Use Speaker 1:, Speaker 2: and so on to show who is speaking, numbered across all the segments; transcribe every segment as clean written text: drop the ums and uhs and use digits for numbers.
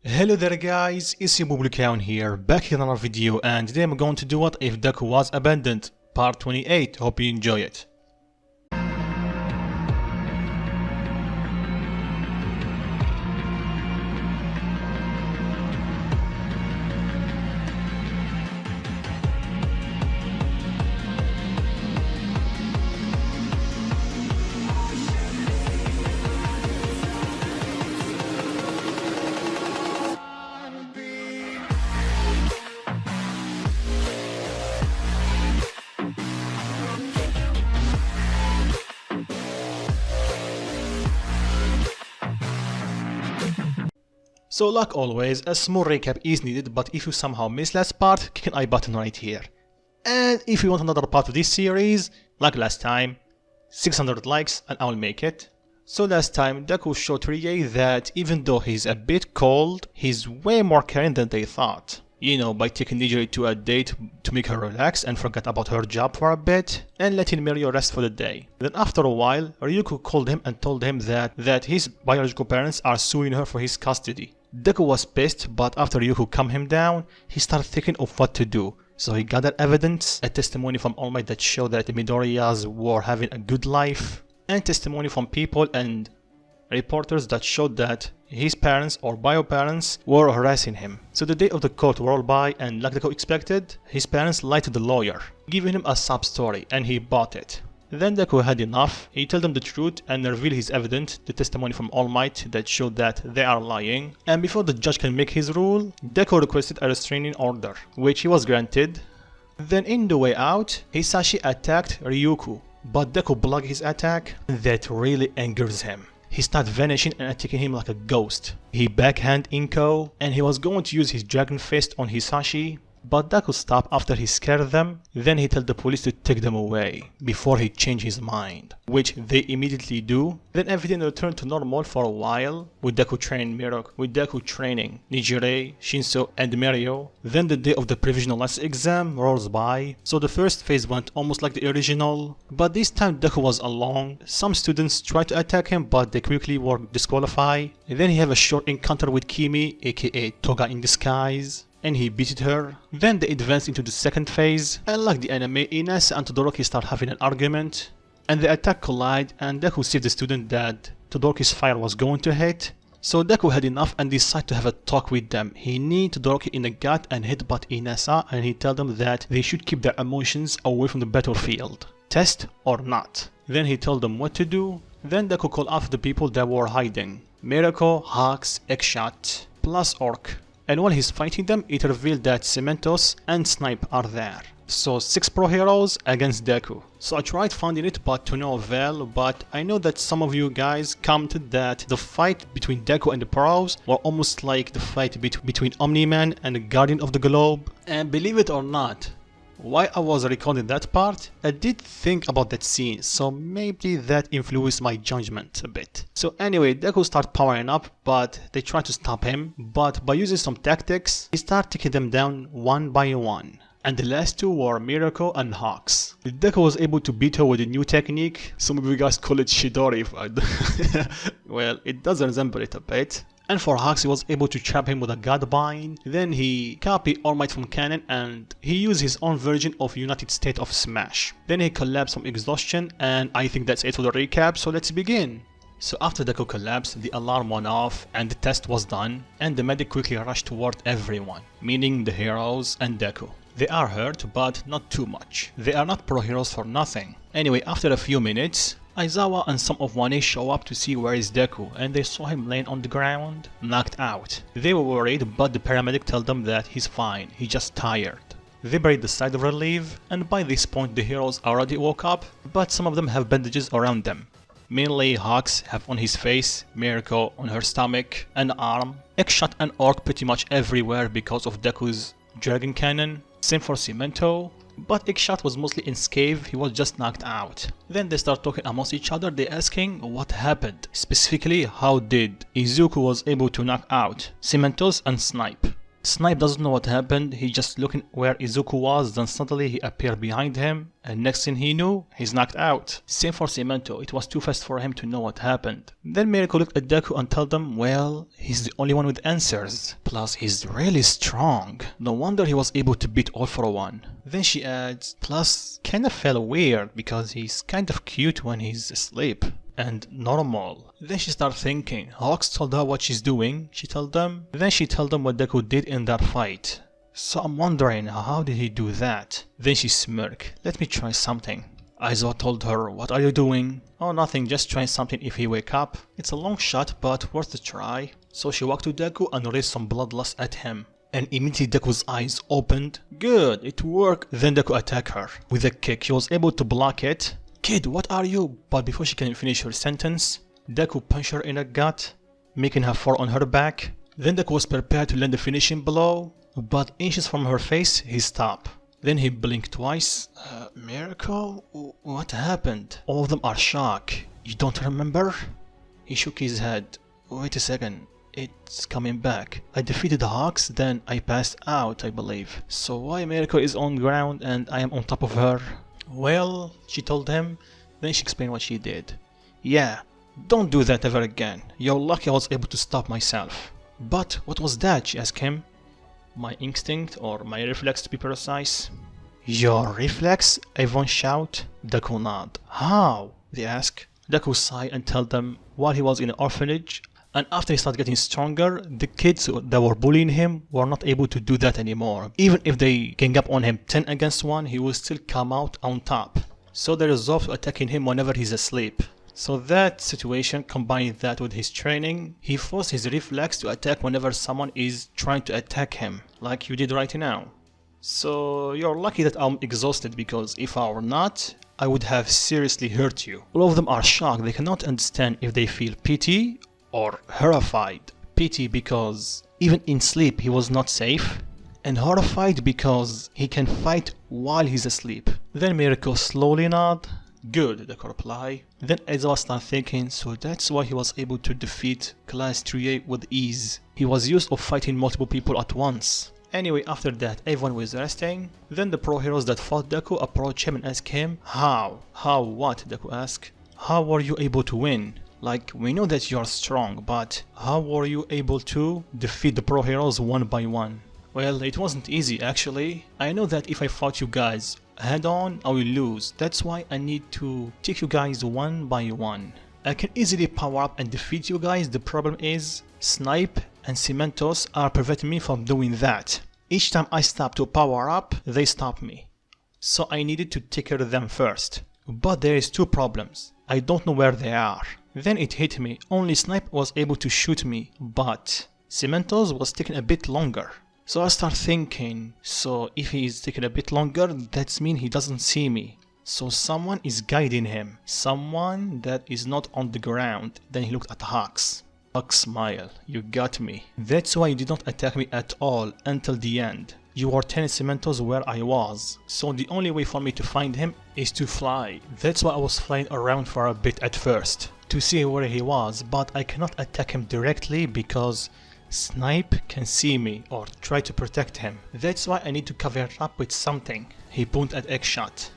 Speaker 1: Hello there guys, it's your Publicaon here, back in another video, and today I'm going to do What If Deku Was Abandoned, part 28, hope you enjoy it. So like always, a small recap is needed, but if you somehow missed last part, click an I button right here. And if you want another part of this series, like last time, 600 likes and I'll make it. So last time, Deku showed Rie that even though he's a bit cold, he's way more caring than they thought. You know, by taking Nijiri to a date to make her relax and forget about her job for a bit, and letting Mirio rest for the day. Then after a while, Ryuko called him and told him that his biological parents are suing her for his custody. Deku was pissed, but after Ryuko calmed him down, he started thinking of what to do. So he gathered evidence, a testimony from All Might that showed that the Midoriyas were having a good life, and testimony from people and reporters that showed that his parents or bio parents were harassing him. So the day of the court rolled by, and like Deku expected, his parents lied to the lawyer, giving him a sub story, and he bought it. Then Deku had enough. He told them the truth and revealed his evidence, the testimony from All Might that showed that they are lying. And before the judge can make his rule, Deku requested a restraining order, which he was granted. Then in the way out, Hisashi attacked Ryuko, but Deku blocked his attack. That really angers him. He started vanishing and attacking him like a ghost. He backhand Inko, and he was going to use his dragon fist on Hisashi, but Deku stopped after he scared them. Then he told the police to take them away before he changed his mind, which they immediately do. Then everything returned to normal for a while, with Deku training Nijiri, Shinso and Mirio. Then the day of the provisional license exam rolls by, so the first phase went almost like the original, but this time Deku was alone. Some students tried to attack him, but they quickly were disqualified. Then he had a short encounter with Kimi, aka Toga in disguise, and he beated her. Then they advanced into the second phase, and like the anime, Inasa and Todoroki start having an argument, and the attack collide, and Deku saved the student that Todoroki's fire was going to hit. So Deku had enough and decided to have a talk with them. He kneed Todoroki in the gut and headbutt Inasa, and he told them that they should keep their emotions away from the battlefield, test or not. Then he told them what to do. Then Deku called out the people that were hiding: Mirako, Hawks, X-Shot, plus Orc. And while he's fighting them, it revealed that Cementos and Snipe are there. So 6 pro heroes against Deku. So I tried finding it, but to no avail. But I know that some of you guys commented that the fight between Deku and the pros were almost like the fight between Omni-Man and the Guardian of the Globe. And believe it or not, while I was recording that part, I did think about that scene, so maybe that influenced my judgment a bit. So anyway, Deku started powering up, but they tried to stop him, but by using some tactics, he started taking them down one by one. And the last two were Mirako and Hawks. Deku was able to beat her with a new technique. Some of you guys call it Shidori, well, it does resemble it a bit. And for Hawks, he was able to trap him with a Godbind. Then he copied All Might from canon and he used his own version of United State of Smash. Then he collapsed from exhaustion, and I think that's it for the recap, so let's begin. So after Deku collapsed, the alarm went off and the test was done, and the medic quickly rushed toward everyone, meaning the heroes and Deku. They are hurt, but not too much. They are not pro heroes for nothing. Anyway, after a few minutes, Aizawa and some of Wane show up to see where is Deku, and they saw him laying on the ground, knocked out. They were worried, but the paramedic told them that he's fine, he's just tired. They buried the side of relief, and by this point the heroes already woke up, but some of them have bandages around them. Mainly Hawks have on his face, Mirako on her stomach and arm, X-Shot and Orc pretty much everywhere because of Deku's Dragon Cannon, same for Cemento. But X-Shot was mostly unscathed, he was just knocked out. Then they start talking amongst each other, they asking what happened. Specifically, how did Izuku was able to knock out Cementos and Snipe. Snipe doesn't know what happened, he just looking where Izuku was, then suddenly he appeared behind him, and next thing he knew, he's knocked out. Same for Cemento, it was too fast for him to know what happened. Then Mirko looked at Deku and told them, well, he's the only one with answers. Plus, he's really strong. No wonder he was able to beat All for One. Then she adds, plus, kinda felt weird because he's kind of cute when he's asleep. And normal. Then she started thinking. Hawks told her what she's doing, she told them. Then she told them what Deku did in that fight. So I'm wondering, how did he do that? Then she smirked. Let me try something. Aizawa told her, what are you doing? Oh, nothing, just trying something if he wake up. It's a long shot, but worth a try. So she walked to Deku and raised some bloodlust at him. And immediately Deku's eyes opened. Good, it worked. Then Deku attacked her. With a kick, she was able to block it. Kid, what are you? But before she can finish her sentence, Deku punched her in the gut, making her fall on her back. Then Deku was prepared to land the finishing blow, but inches from her face, he stopped. Then he blinked twice. Miracle? What happened? All of them are shocked. You don't remember? He shook his head. Wait a second. It's coming back. I defeated Hawks, then I passed out, I believe. So why Miracle is on ground and I am on top of her? Well, she told him, then she explained what she did. Yeah, don't do that ever again. You're lucky I was able to stop myself. But what was that? She asked him. My instinct, or my reflex to be precise. Your reflex? Everyone shout. Deku nod. How? They ask. Deku sighed and told them while he was in an orphanage, and after he started getting stronger, the kids that were bullying him were not able to do that anymore. Even if they gang up on him 10 against 1, he will still come out on top. So they resolved to attacking him whenever he's asleep. So that situation, combined that with his training, he forced his reflex to attack whenever someone is trying to attack him, like you did right now. So you're lucky that I'm exhausted, because if I were not, I would have seriously hurt you. All of them are shocked. They cannot understand if they feel pity or horrified. Pity because even in sleep he was not safe, and horrified because he can fight while he's asleep. Then Mirko slowly nod. Good, Deku replied. Then Aizawa started thinking, so that's why he was able to defeat Class 3A with ease. He was used to fighting multiple people at once. Anyway, after that, everyone was resting. Then the pro heroes that fought Deku approached him and asked him, how? How what? Deku asked. How were you able to win? Like, we know that you're strong, but how were you able to defeat the pro heroes one by one? Well, it wasn't easy actually. I know that if I fought you guys head on, I will lose. That's why I need to take you guys one by one. I can easily power up and defeat you guys. The problem is, Snipe and Cementos are preventing me from doing that. Each time I stop to power up, they stop me. So I needed to take care of them first. But there is two problems. I don't know where they are. Then it hit me. Only Snipe was able to shoot me, but Cementos was taking a bit longer. So I start thinking, so if he is taking a bit longer, that means he doesn't see me. So someone is guiding him. Someone that is not on the ground. Then he looked at Hawks. Hawks smiled. You got me. That's why you did not attack me at all until the end. You were 10 Cementos where I was. So the only way for me to find him is to fly. That's why I was flying around for a bit at first, to see where he was, but I cannot attack him directly because Snipe can see me or try to protect him. That's why I need to cover it up with something. He pointed at Eggshot.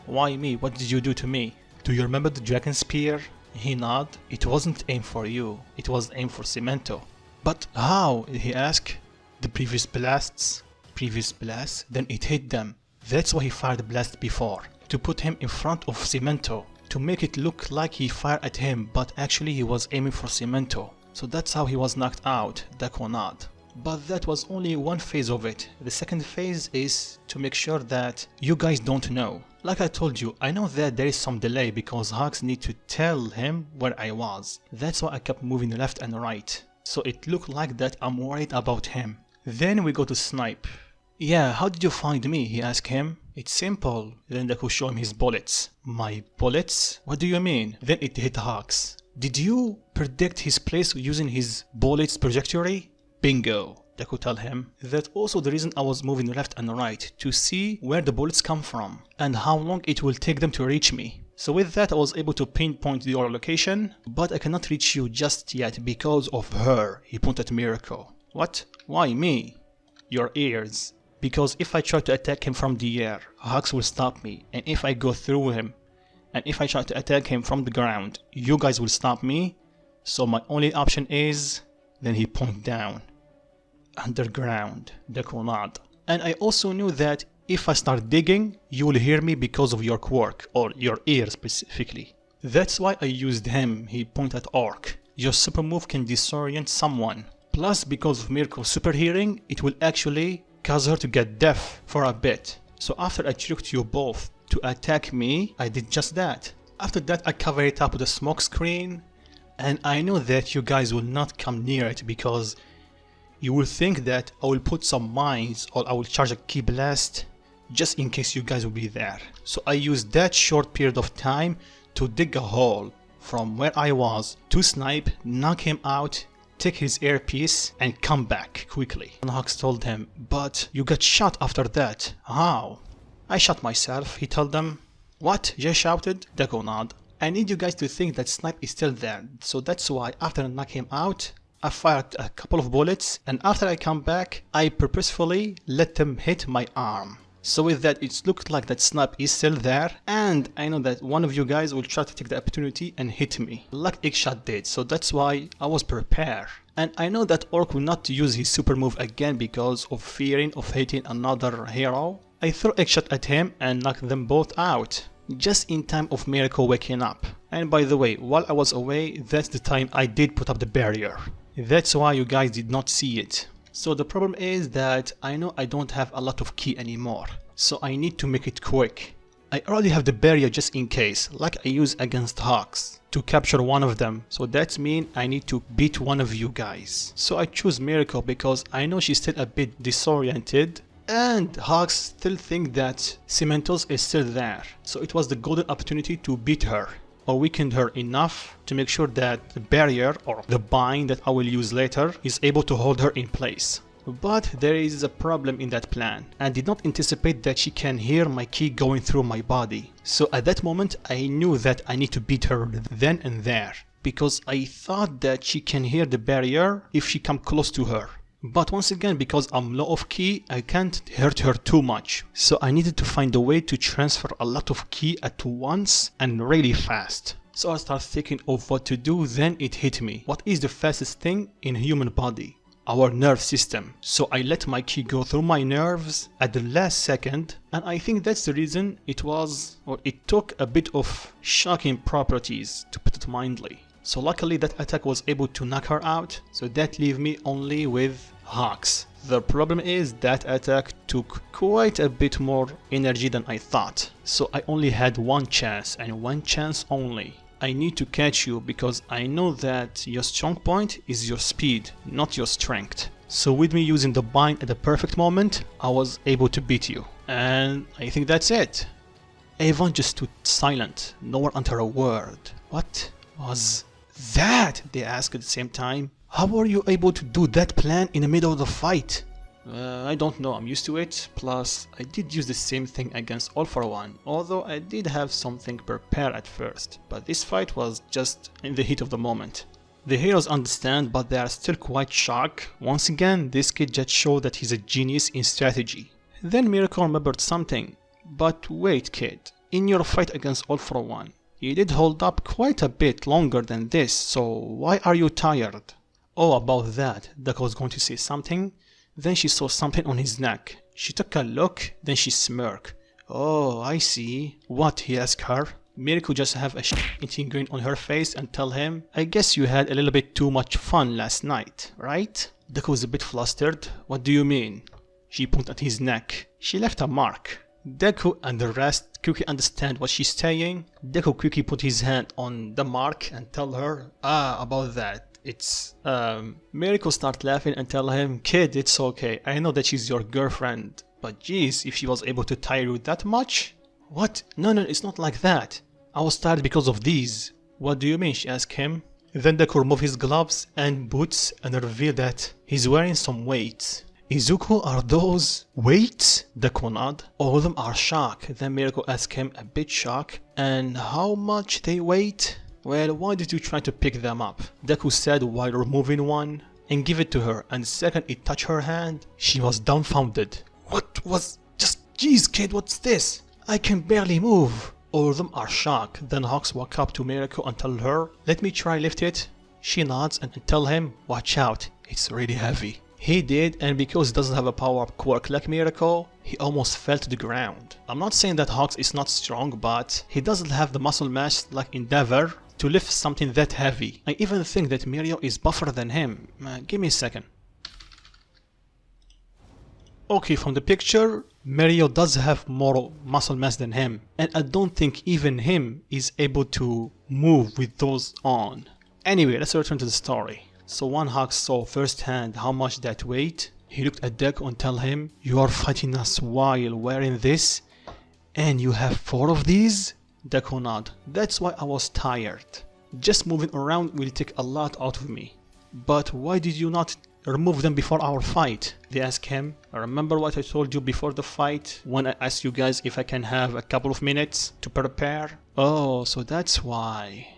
Speaker 1: Why me? What did you do to me? Do you remember the dragon spear? He nodded. It wasn't aimed for you. It was aimed for Cemento. But how? He asked. The previous blasts? Previous blasts? Then it hit them. That's why he fired the blast before. To put him in front of Cemento. To make it look like he fired at him, but actually he was aiming for Cemento. So that's how he was knocked out, Deku nod. But that was only one phase of it. The second phase is to make sure that you guys don't know. Like I told you, I know that there is some delay because Hawks need to tell him where I was. That's why I kept moving left and right. So it looked like that I'm worried about him. Then we go to Snipe. Yeah, how did you find me? He asked him. It's simple. Then Deku showed him his bullets. My bullets? What do you mean? Then it hit Hawks. Did you predict his place using his bullets trajectory? Bingo, Deku told him. That's also the reason I was moving left and right, to see where the bullets come from and how long it will take them to reach me. So with that I was able to pinpoint your location, but I cannot reach you just yet because of her. He pointed at Mirko. What? Why me? your ears. Because if I try to attack him from the air, Hux will stop me. And if I go through him, and if I try to attack him from the ground, you guys will stop me. So my only option is... Then he pointed down. Underground, deku nod. And I also knew that if I start digging, you will hear me because of your quirk, or your ear specifically. That's why I used him, he pointed at Orc. Your super move can disorient someone. Plus, because of Mirko's super hearing, it will actually cause her to get deaf for a bit. So after I tricked you both to attack me, I did just that. After that I covered it up with a smoke screen, and I know that you guys will not come near it because you will think that I will put some mines or I will charge a key blast just in case you guys will be there. So I used that short period of time to dig a hole from where I was to snipe, knock him out, take his earpiece and come back quickly. And Hux told him, but you got shot after that. How? I shot myself, he told them. What? Jay shouted. Deku nod. I need you guys to think that Snipe is still there, so that's why after I knock him out, I fired a couple of bullets, and after I come back, I purposefully let them hit my arm. So with that, it looked like that Snipe is still there, and I know that one of you guys will try to take the opportunity and hit me, like Eggshot did, so that's why I was prepared. And I know that Orc will not use his super move again because of fearing of hitting another hero. I threw Eggshot at him and knocked them both out, just in time of Miracle waking up. And by the way, while I was away, that's the time I did put up the barrier. That's why you guys did not see it. So the problem is that I know I don't have a lot of key anymore, so I need to make it quick. I already have the barrier just in case, like I use against Hawks, to capture one of them, so that means I need to beat one of you guys. So I choose Miracle because I know she's still a bit disoriented, and Hawks still think that Cementos is still there, so it was the golden opportunity to beat her, or weaken her enough to make sure that the barrier, or the bind that I will use later, is able to hold her in place. But there is a problem in that plan. I did not anticipate that she can hear my ki going through my body. So at that moment I knew that I need to beat her then and there, because I thought that she can hear the barrier if she come close to her. But once again, because I'm low of ki, I can't hurt her too much. So I needed to find a way to transfer a lot of ki at once and really fast. So I started thinking of what to do, then it hit me. What is the fastest thing in human body? Our nerve system. So I let my ki go through my nerves at the last second, and I think that's the reason it took a bit of shocking properties, to put it mildly. So luckily that attack was able to knock her out, so that leave me only with Hawks. The problem is that attack took quite a bit more energy than I thought, so I only had one chance, and one chance only. I need to catch you because I know that your strong point is your speed, not your strength. So with me using the bind at the perfect moment, I was able to beat you. And I think that's it. Avon just stood silent, no one uttered a word. What was that? They asked at the same time. How were you able to do that plan in the middle of the fight? I don't know, I'm used to it, plus I did use the same thing against All for One, although I did have something prepared at first, but this fight was just in the heat of the moment. The heroes understand, but they are still quite shocked. Once again, this kid just showed that he's a genius in strategy. Then Miracle remembered something. But wait kid, in your fight against All for One, you did hold up quite a bit longer than this, so why are you tired? Oh, about that, Deku was going to say something. Then she saw something on his neck. She took a look, then she smirked. Oh, I see. What? He asked her. Miracle just have a eating grin on her face and tell him, I guess you had a little bit too much fun last night, right? Deku was a bit flustered. What do you mean? She pointed at his neck. She left a mark. Deku and the rest quickly understand what she's saying. Deku quickly put his hand on the mark and tell her, about that. It's Miracle start laughing and tell him, kid, it's okay, I know that she's your girlfriend, but geez, if she was able to tire you that much? What? No, it's not like that. I was tired because of these. What do you mean? She asked him. Then Deku removed his gloves and boots and revealed that he's wearing some weights. Izuku, are those weights? Deku nodded. All of them are shocked. Then Miracle asked him, a bit shocked, and how much they weight? Well, why did you try to pick them up? Deku said while removing one. and give it to her, and the second it touched her hand, she was dumbfounded. What was... just... Jeez kid, what's this? I can barely move. All of them are shocked. Then Hawks walk up to Mirako and tell her, let me try lift it. She nods and tell him, watch out, it's really heavy. He did, and because he doesn't have a power-up quirk like Mirako, he almost fell to the ground. I'm not saying that Hawks is not strong, but he doesn't have the muscle mass like Endeavor to lift something that heavy. I even think that Mirio is buffer than him. Give me a second. Okay, from the picture, Mirio does have more muscle mass than him, and I don't think even him is able to move with those on. Anyway, let's return to the story. So when Hawks saw firsthand how much that weighed, he looked at Deku and told him, you are fighting us while wearing this, and you have 4 of these? Deku nodded, that's why I was tired. Just moving around will take a lot out of me. But why did you not remove them before our fight? They asked him, remember what I told you before the fight when I asked you guys if I can have a couple of minutes to prepare? Oh, so that's why.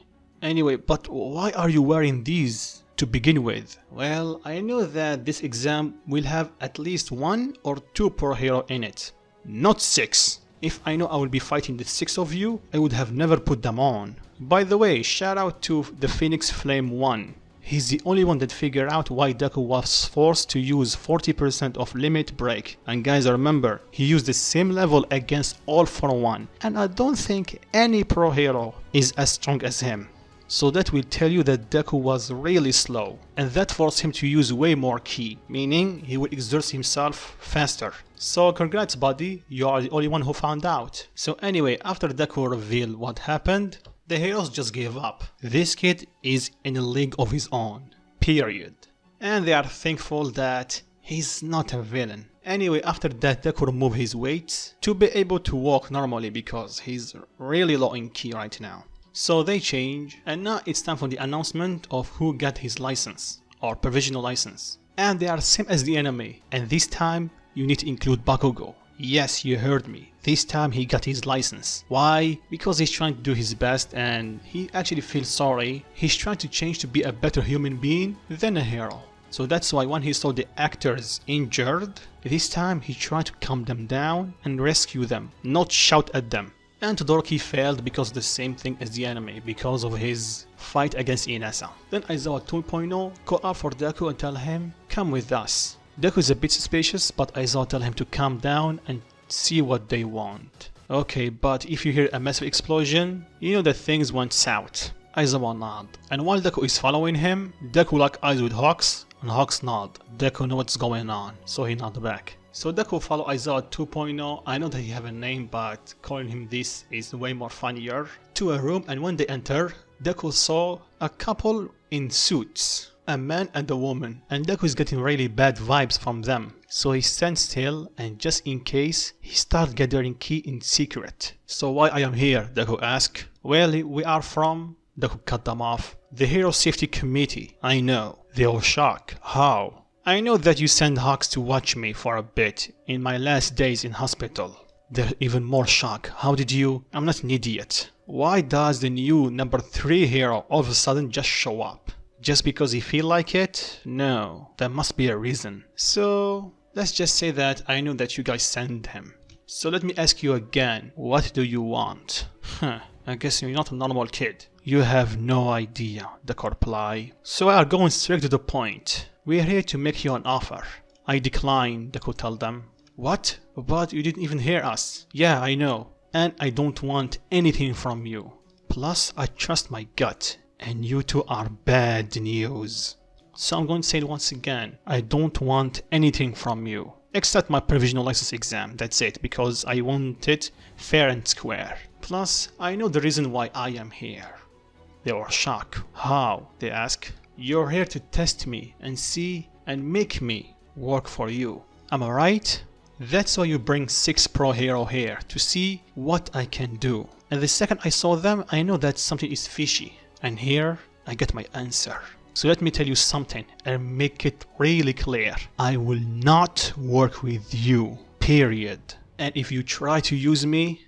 Speaker 1: Anyway, but why are you wearing these to begin with? Well, I know that this exam will have at least 1 or 2 pro hero in it, not 6. If I know I will be fighting the 6 of you, I would have never put them on. By the way, shout out to the Phoenix Flame 1. He's the only one that figured out why Deku was forced to use 40% of limit break. And guys, remember, he used the same level against all for 1. And I don't think any pro hero is as strong as him. So that will tell you that Deku was really slow, and that forced him to use way more ki, meaning he will exert himself faster. So congrats buddy, you are the only one who found out. So anyway, after Deku revealed what happened, the heroes just gave up. This kid is in a league of his own, period. And they are thankful that he's not a villain. Anyway, after that Deku removed his weights to be able to walk normally because he's really low in ki right now. So they change, and now it's time for the announcement of who got his license, or provisional license. And they are same as the anime, and this time you need to include Bakugo. Yes, you heard me, this time he got his license. Why? Because he's trying to do his best and he actually feels sorry. He's trying to change to be a better human being than a hero. So that's why when he saw the actors injured, this time he tried to calm them down and rescue them, not shout at them. And Todoroki failed because of the same thing as the anime, because of his fight against Inasa. Then Aizawa 2.0 call out for Deku and tell him, come with us. Deku is a bit suspicious, but Aizawa tell him to calm down and see what they want. Okay, but if you hear a massive explosion, you know that things went south. Aizawa nod. And while Deku is following him, Deku lock eyes with Hawks, and Hawks nod. Deku know what's going on, so he nod back. So Deku follow Aizawa 2.0, I know that he have a name, but calling him this is way more funnier, to a room, and when they enter, Deku saw a couple in suits, a man and a woman, and Deku is getting really bad vibes from them. So he stands still, and just in case, he starts gathering ki in secret. So why I am here? Deku asked. Well, we are from... Deku cut them off. The Hero Safety Committee. I know. They all shocked. How? I know that you sent Hawks to watch me for a bit in my last days in hospital. They're even more shocked. How did you? I'm not an idiot. Why does the new number 3 hero all of a sudden just show up? Just because he feel like it? No, there must be a reason. So let's just say that I know that you guys sent him. So let me ask you again, what do you want? I guess you're not a normal kid. You have no idea, Deku replied. So we are going straight to the point. We are here to make you an offer. I decline, Deku told them. What? But you didn't even hear us. Yeah, I know. And I don't want anything from you. Plus, I trust my gut. And you two are bad news. So I'm going to say it once again. I don't want anything from you. Except my provisional license exam. That's it. Because I want it fair and square. Plus, I know the reason why I am here. They were shocked. How? They asked. You're here to test me and see and make me work for you. Am I right? That's why you bring 6 pro hero here, to see what I can do. And the second I saw them, I know that something is fishy. And here, I get my answer. So let me tell you something and make it really clear. I will not work with you, period. And if you try to use me,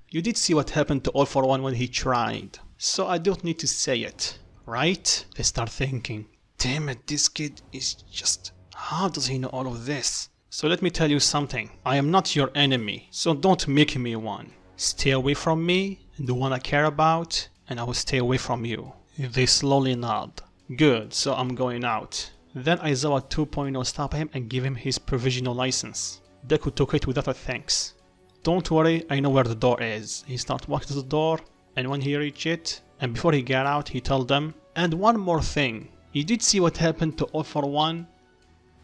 Speaker 1: you did see what happened to All For One when he tried. So I don't need to say it. Right? They start thinking, damn it, this kid is just... How does he know all of this? So let me tell you something. I am not your enemy, so don't make me one. Stay away from me, the one I care about, and I will stay away from you. They slowly nod. Good, so I'm going out. Then Aizawa 2.0 stopped him and gave him his provisional license. Deku took it without a thanks. Don't worry, I know where the door is. He started walking to the door, and when he reached it, and before he got out, he told them, and one more thing. You did see what happened to All For One?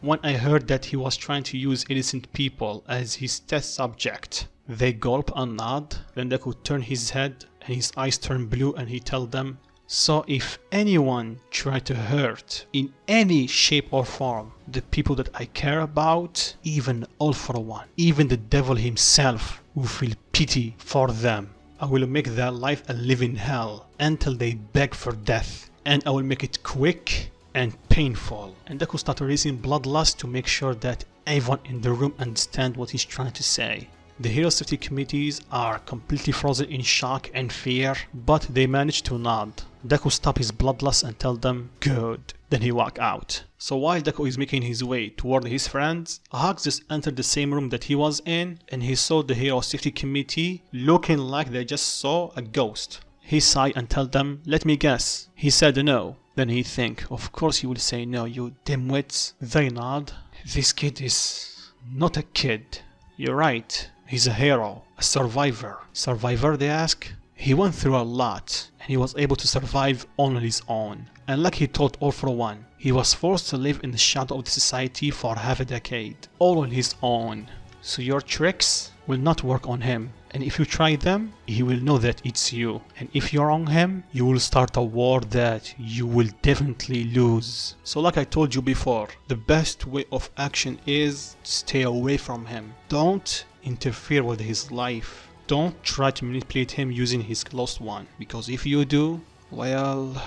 Speaker 1: When I heard that he was trying to use innocent people as his test subject. They gulp and nod, then Deku turned his head and his eyes turned blue and he told them, so if anyone tried to hurt in any shape or form the people that I care about, even All For One, even the devil himself will feel pity for them. I will make their life a living hell until they beg for death, and I will make it quick and painful. And Deku started releasing bloodlust to make sure that everyone in the room understand what he's trying to say. The Hero Safety Committees are completely frozen in shock and fear, but they managed to nod. Deku stopped his bloodlust and told them, good. Then he walked out. So while Deku is making his way toward his friends, Hawks just entered the same room that he was in, and he saw the Hero Safety Committee looking like they just saw a ghost. He sighed and told them, let me guess. He said no. Then he think, of course he will say no, you dimwits. They nod. This kid is not a kid. You're right. He's a hero, a survivor. Survivor, they ask? He went through a lot, and he was able to survive on his own. And like he told All For One, he was forced to live in the shadow of the society for half a decade, all on his own. So your tricks will not work on him, and if you try them, he will know that it's you. And if you wrong him, you will start a war that you will definitely lose. So like I told you before, the best way of action is stay away from him. Don't interfere with his life. Don't try to manipulate him using his closed one, because if you do, well,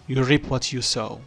Speaker 1: you reap what you sow.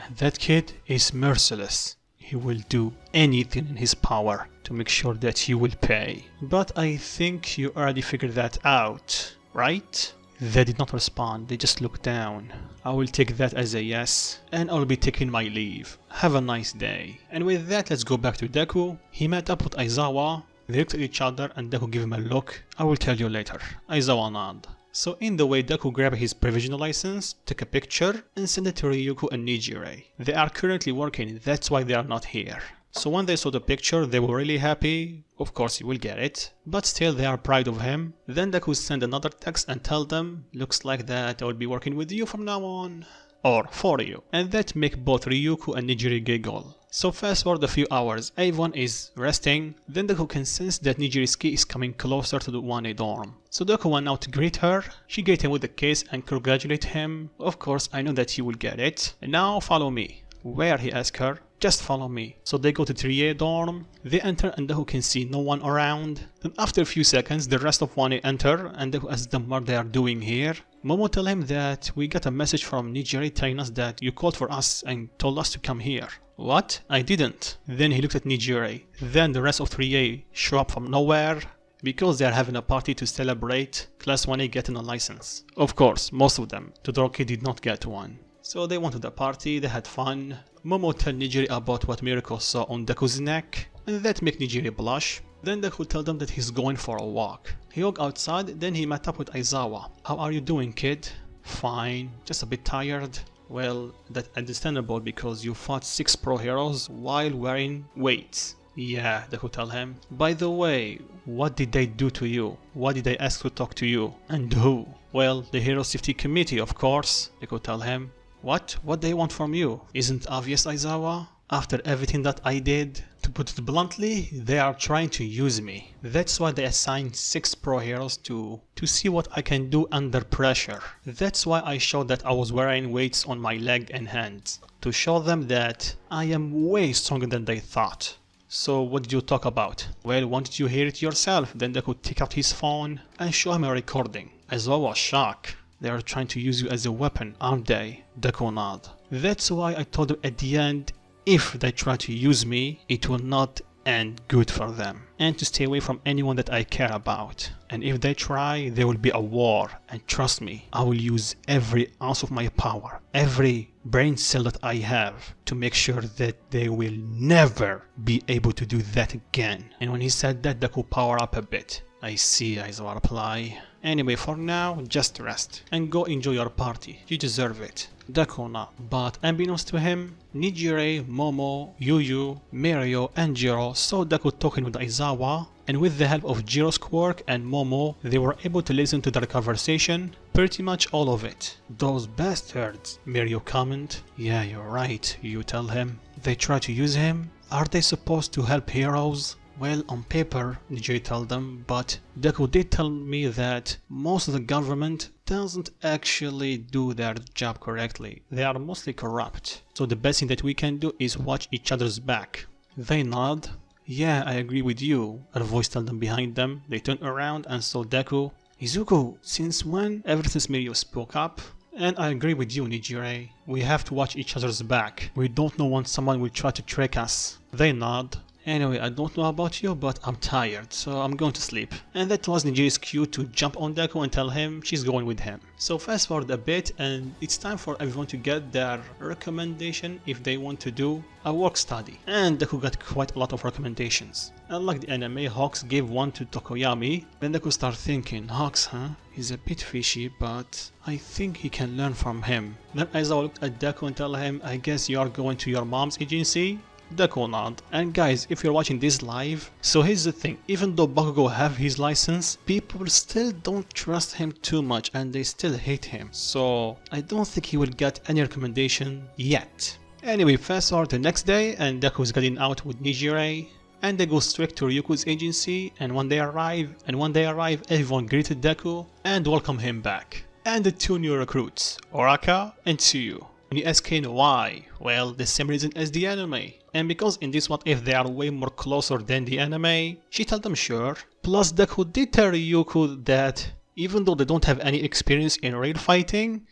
Speaker 1: And that kid is merciless. He will do anything in his power to make sure that you will pay. But I think you already figured that out, right? They did not respond, they just looked down. I will take that as a yes, and I will be taking my leave. Have a nice day. And with that, let's go back to Deku. He met up with Aizawa. They looked at each other and Deku gave him a look. I will tell you later. Aizawa nod. So in the way, Deku grabbed his provisional license, took a picture, and sent it to Ryuko and Nijire. They are currently working, that's why they are not here. So when they saw the picture, they were really happy. Of course he will get it, but still they are proud of him. Then Deku sent another text and tell them, looks like that I will be working with you from now on. Or for you. And that make both Ryuko and Nijire giggle. So fast forward a few hours, everyone is resting. Then Deku can sense that Nijire's key is coming closer to the 1A dorm. So Deku went out to greet her. She greeted him with the kiss and congratulated him. Of course, I know that you will get it. And now follow me. Where, he asked her. Just follow me. So they go to 3A dorm. They enter and Deku can see no one around. Then after a few seconds, the rest of 1A enter and Deku asks them what they are doing here. Momo tell him that we got a message from Nijire telling us that you called for us and told us to come here. What? I didn't. Then he looked at Nijire. Then the rest of 3A show up from nowhere because they are having a party to celebrate Class 1A getting a license. Of course, most of them. Todoroki did not get one. So they went to the party, they had fun. Momo tell Nijire about what Mirko saw on Deku's neck, and that made Nijire blush. Then Deku tell them that he's going for a walk. He walked outside, then he met up with Aizawa. How are you doing, kid? Fine, just a bit tired. Well, that's understandable because you fought 6 pro heroes while wearing weights. Yeah, Deku tell him. By the way, what did they do to you? What did they ask to talk to you? And who? Well, the Hero Safety Committee, of course. Deku tell him. What? What they want from you? Isn't obvious, Aizawa? After everything that I did? To put it bluntly, they are trying to use me. That's why they assigned 6 pro heroes to see what I can do under pressure. That's why I showed that I was wearing weights on my leg and hands. To show them that I am way stronger than they thought. So what did you talk about? Well, why don't you hear it yourself? Then they could take out his phone and show him a recording. Aizawa was shocked. They are trying to use you as a weapon, aren't they? Deku nod. That's why I told them at the end, if they try to use me, it will not and good for them, and to stay away from anyone that I care about. And if they try, there will be a war, and trust me, I will use every ounce of my power, every brain cell that I have, to make sure that they will never be able to do that again. And when he said that, Deku powered up a bit. I see, Aizawa reply. Anyway, for now, just rest and go enjoy your party. You deserve it. Deku not. But unbeknownst to him, Nijire, Momo, Yuyu, Mirio, and Jiro saw Deku talking with Aizawa, and with the help of Jiro's quirk and Momo, they were able to listen to their conversation, pretty much all of it. Those bastards, Mirio comment. Yeah, you're right, you tell him. They try to use him? Are they supposed to help heroes? Well, on paper, Nijiri told them, but Deku did tell me that most of the government doesn't actually do their job correctly. They are mostly corrupt. So the best thing that we can do is watch each other's back. They nod. Yeah, I agree with you, a voice told them behind them. They turned around and saw Deku. Izuku, since when? Ever since Mirio spoke up. And I agree with you, Nijire. We have to watch each other's back. We don't know when someone will try to trick us. They nod. Anyway, I don't know about you, but I'm tired, so I'm going to sleep. And that was Nijiri's cue to jump on Deku and tell him she's going with him. So fast forward a bit, and it's time for everyone to get their recommendation if they want to do a work study. And Deku got quite a lot of recommendations. Unlike the anime, Hawks gave one to Tokoyami. Then Deku started thinking, Hawks, huh? He's a bit fishy, but I think he can learn from him. Then Aizawa looked at Deku and told him, I guess you are going to your mom's agency? Deku nod. And guys, if you're watching this live, so here's the thing, even though Bakugo have his license, people still don't trust him too much and they still hate him. So I don't think he will get any recommendation yet. Anyway, fast forward the next day and Deku is getting out with Nijire. And they go straight to Ryuko's agency, and when they arrive, everyone greeted Deku and welcomed him back. And the two new recruits, Oraka and Tsuyu. And you asking why? Well, the same reason as the anime. And because in this What If they are way more closer than the anime, she told them sure. Plus Deku did tell Ryuko that even though they don't have any experience in real fighting,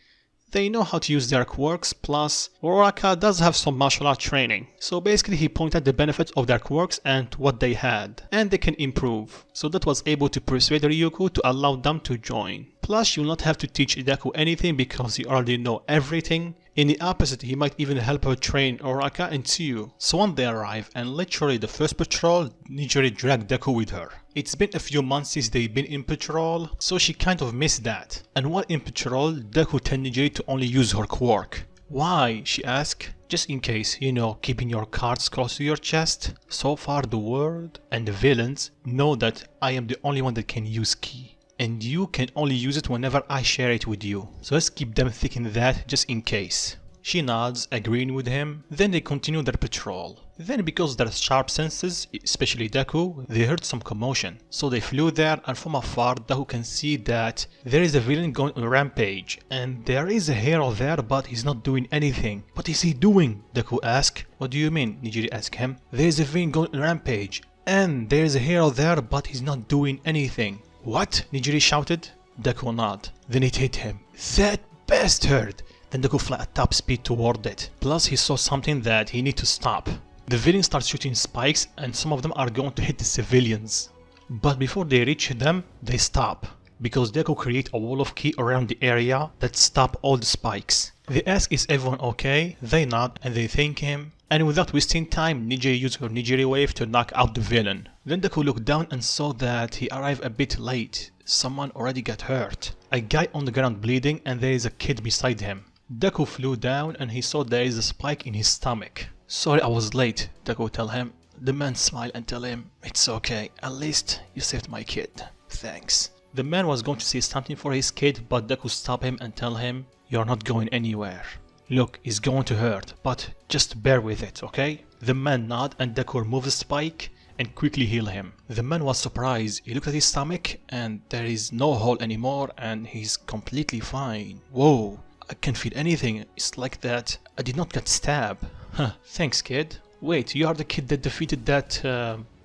Speaker 1: they know how to use their quirks, plus Oraka does have some martial art training. So basically he pointed out the benefits of their quirks and what they had, and they can improve. So that was able to persuade Ryuko to allow them to join. Plus you will not have to teach Deku anything because you already know everything. In the opposite, he might even help her train Oraka and Tsuyu. So when they arrive, and literally the first patrol, Nijiri dragged Deku with her. It's been a few months since they've been in patrol, so she kind of missed that. And while in patrol, Deku told Nijiri to only use her quirk. Why? She asked. Just in case, you know, keeping your cards close to your chest. So far the world and the villains know that I am the only one that can use ki. And you can only use it whenever I share it with you. So let's keep them thinking that just in case. She nods, agreeing with him. Then they continue their patrol. Then because of their sharp senses, especially Deku, they heard some commotion. So they flew there, and from afar Deku can see that there is a villain going on a rampage. And there is a hero there, but he's not doing anything. What is he doing? Deku asked. What do you mean? Nijiri asked him. There is a villain going on a rampage. And there is a hero there, but he's not doing anything. What? Nijiri shouted. Deku nodded. Then it hit him. That bastard! Then Deku flew at top speed toward it. Plus he saw something that he need to stop. The villain starts shooting spikes and some of them are going to hit the civilians. But before they reach them, they stop. Because Deku create a wall of ki around the area that stop all the spikes. They ask is everyone okay? They nod and they thank him. And without wasting time, Nijiri used her Nijiri wave to knock out the villain. Then Deku looked down and saw that he arrived a bit late. Someone already got hurt. A guy on the ground bleeding and there is a kid beside him. Deku flew down and he saw there is a spike in his stomach. Sorry I was late, Deku tell him. The man smiled and tell him, it's okay, at least you saved my kid. Thanks. The man was going to say something for his kid, but Deku stopped him and tell him, you're not going anywhere. Look, it's going to hurt, but just bear with it, okay? The man nodded and Deku removed the spike and quickly healed him. The man was surprised. He looked at his stomach and there is no hole anymore and he's completely fine. Whoa, I can't feel anything. It's like that I did not get stabbed. Huh, thanks kid. Wait, you are the kid that defeated that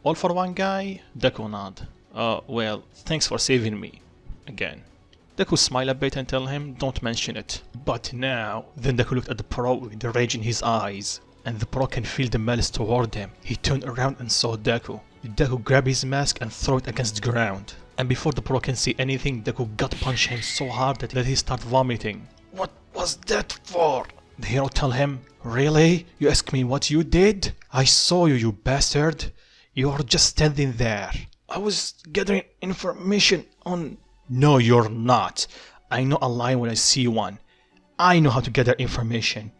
Speaker 1: All for One guy? Deku nodded. Well, thanks for saving me. Again. Deku smiled a bit and tell him, don't mention it. But now, then Deku looked at the pro with the rage in his eyes. and the pro can feel the malice toward him. He turned around and saw Deku. Deku grabbed his mask and threw it against the ground. And before the pro can see anything, Deku gut punched him so hard that he started vomiting. "What was that for?" The hero tell him, "Really? You ask me what you did? I saw you, you bastard. You were just standing there. I was gathering information on..." "No, you're not. I know a lie when I see one. I know how to gather information.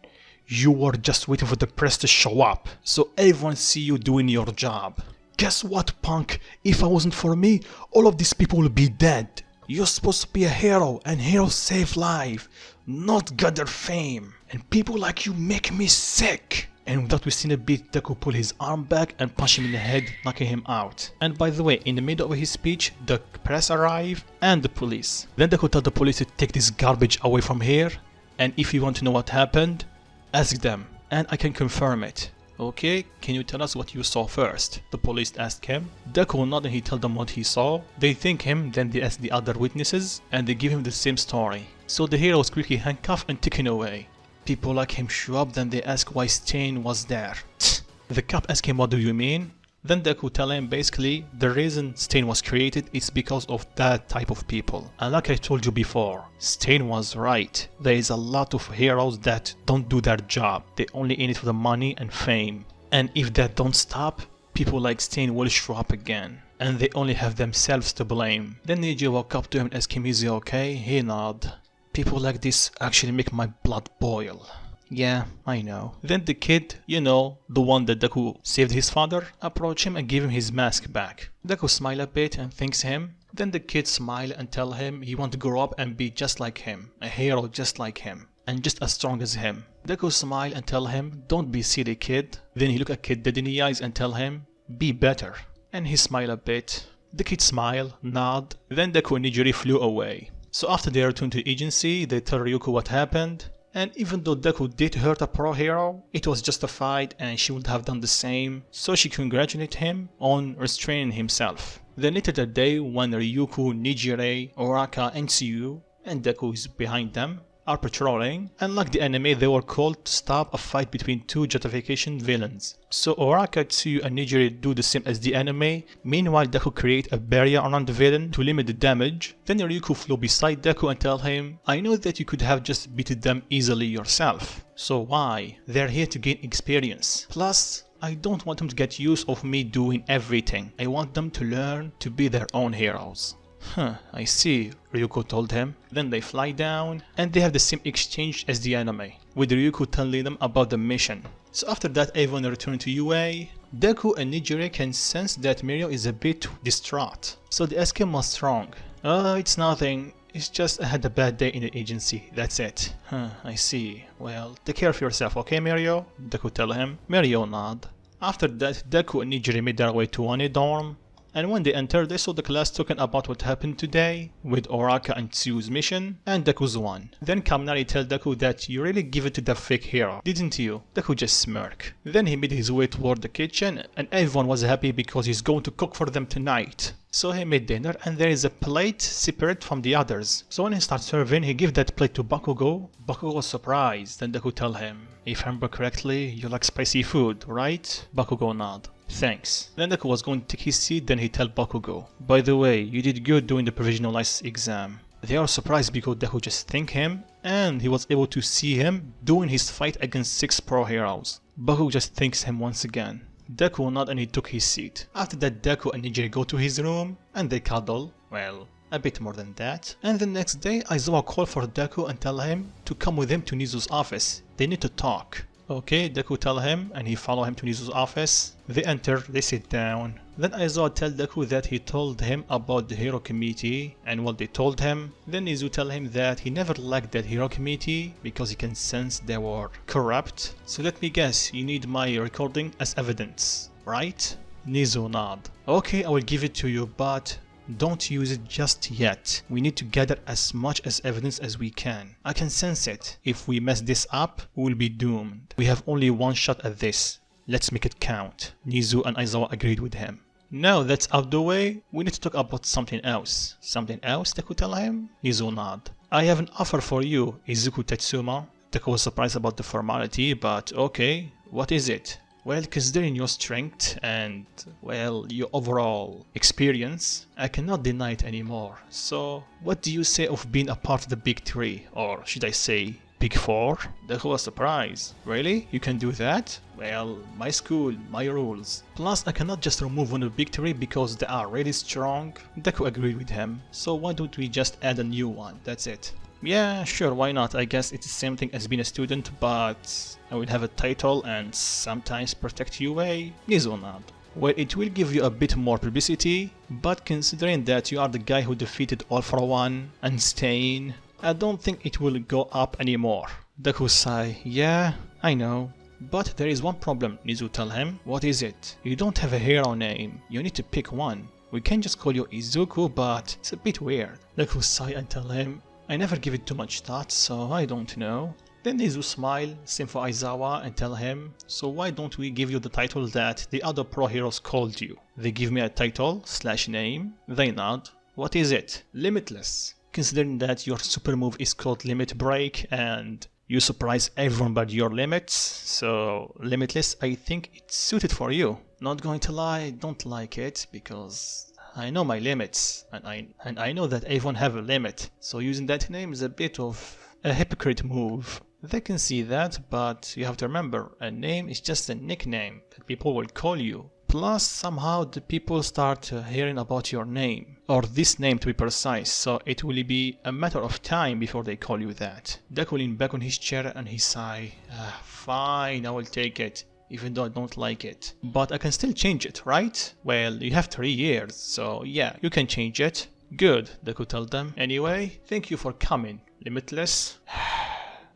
Speaker 1: You were just waiting for the press to show up, so everyone see you doing your job. Guess what, punk? If it wasn't for me, all of these people will be dead. You're supposed to be a hero, and heroes save life, not gather fame. And people like you make me sick." And without wasting a beat, Deku pulled his arm back and punched him in the head, knocking him out. And by the way, in the middle of his speech, the press arrived and the police. Then Deku told the police to take this garbage away from here, and if you want to know what happened, ask them, and I can confirm it. "Okay, can you tell us what you saw first?" the police asked him. Deku nodded and he told them what he saw. They thank him, then they ask the other witnesses, and they give him the same story. So the hero was quickly handcuffed and taken away. People like him show up, then they ask why Stain was there. The cop asked him, "What do you mean?" Then Deku tell him basically the reason Stain was created is because of that type of people. And like I told you before, Stain was right. There is a lot of heroes that don't do their job. They only in it for the money and fame. And if that don't stop, people like Stain will show up again. And they only have themselves to blame. Then Neji walked up to him and asked him, "Is he okay?" He nodded. "People like this actually make my blood boil." "Yeah, I know." Then the kid, you know, the one that Deku saved his father, approached him and gave him his mask back. Deku smiled a bit and thanks him. Then the kid smiled and tell him he want to grow up and be just like him, a hero just like him, and just as strong as him. Deku smiled and tell him, "Don't be silly, kid." Then he look at kid dead in the eyes and tell him, "Be better." And he smiled a bit. The kid smiled, nod. Then Deku and Nijiri flew away. So after they returned to the agency, they tell Ryuko what happened. And even though Deku did hurt a pro hero, it was justified and she would have done the same, so she congratulated him on restraining himself. Then later that day, when Ryuko, Nijire, Oraka and Tsuyu, and Deku is behind them, are patrolling, and like the anime they were called to stop a fight between two justification villains. So Oraka, Tsuyu and Nijire do the same as the anime. Meanwhile Deku create a barrier around the villain to limit the damage. Then Ryuko flew beside Deku and tell him, "I know that you could have just beaten them easily yourself. So why? They're here to gain experience. Plus, I don't want them to get used of me doing everything. I want them to learn to be their own heroes." I see, Ryuko told him. Then they fly down, and they have the same exchange as the anime, with Ryuko telling them about the mission. So after that, everyone returned to UA. Deku and Nijire can sense that Mirio is a bit distraught, so they ask him what's wrong. It's nothing. It's just I had a bad day in the agency, that's it." I see. Well, take care of yourself, okay, Mirio?" Deku tell him. Mirio nod. After that, Deku and Nijire made their way to one dorm. And when they entered, they saw the class talking about what happened today, with Oraka and Tsuyu's mission, and Deku's one. Then Kaminari tell Deku that you really give it to the fake hero, didn't you? Deku just smirk. Then he made his way toward the kitchen, and everyone was happy because he's going to cook for them tonight. So he made dinner, and there is a plate separate from the others. So when he starts serving, he gave that plate to Bakugo. Bakugo was surprised, then Deku tell him, "If I remember correctly, you like spicy food, right?" Bakugo nod. "Thanks." Then Deku was going to take his seat, then he tell Bakugo, "By the way, you did good during the provisional license exam." They are surprised because Deku just thanked him, and he was able to see him doing his fight against 6 pro heroes. Bakugo just thanks him once again. Deku nodded and he took his seat. After that, Deku and Nijiri go to his room, and they cuddle. Well, a bit more than that. And the next day, Aizawa called for Deku and tell him to come with him to Nizu's office. They need to talk. Okay, Deku tell him, and he follow him to Nizu's office. They enter, they sit down. Then Aizawa tell Deku that he told him about the hero committee and what they told him. Then Nizu tell him that he never liked that hero committee because he can sense they were corrupt. So let me guess, you need my recording as evidence, right? Nizu nod. Okay, I will give it to you, but don't use it just yet. We need to gather as much as evidence as we can. I can sense it. If we mess this up, we will be doomed. We have only one shot at this. Let's make it count. Nizu and Aizawa agreed with him. Now that's out the way, we need to talk about something else. Something else, Deku tell him? Nizu nod. I have an offer for you, Izuku Tetsuma. Deku was surprised about the formality, but okay, what is it? Well, considering your strength and, well, your overall experience, I cannot deny it anymore. So, what do you say of being a part of the Big Three, or should I say, Big Four? Deku was surprised. Really? You can do that? Well, my school, my rules. Plus, I cannot just remove one of the Big Three because they are really strong. Deku agreed with him. So why don't we just add a new one? That's it. Yeah, sure, why not? I guess it's the same thing as being a student, but I will have a title and sometimes protect UA. Nizonab. Well, it will give you a bit more publicity, but considering that you are the guy who defeated All For One and Stain, I don't think it will go up anymore. Deku sigh, yeah, I know. But there is one problem, Nizu tell him. What is it? You don't have a hero name, you need to pick one. We can just call you Izuku, but it's a bit weird. Deku sigh and tell him, I never give it too much thought, so I don't know. Then Nizu smile, same for Aizawa, and tell him, so why don't we give you the title that the other pro heroes called you? They give me a title / name, they nod. What is it? Limitless. Considering that your super move is called Limit Break and you surprise everyone by your limits, so Limitless, I think it's suited for you. Not going to lie, I don't like it because I know my limits, and I know that everyone have a limit, so using that name is a bit of a hypocrite move. They can see that, but you have to remember, a name is just a nickname that people will call you. Plus, somehow the people start hearing about your name, or this name to be precise, so it will be a matter of time before they call you that. Deku leaned back on his chair and he sighed, fine, I will take it. Even though I don't like it. But I can still change it, right? Well, you have 3 years, so yeah, you can change it. Good, Deku told them. Anyway, thank you for coming, Limitless.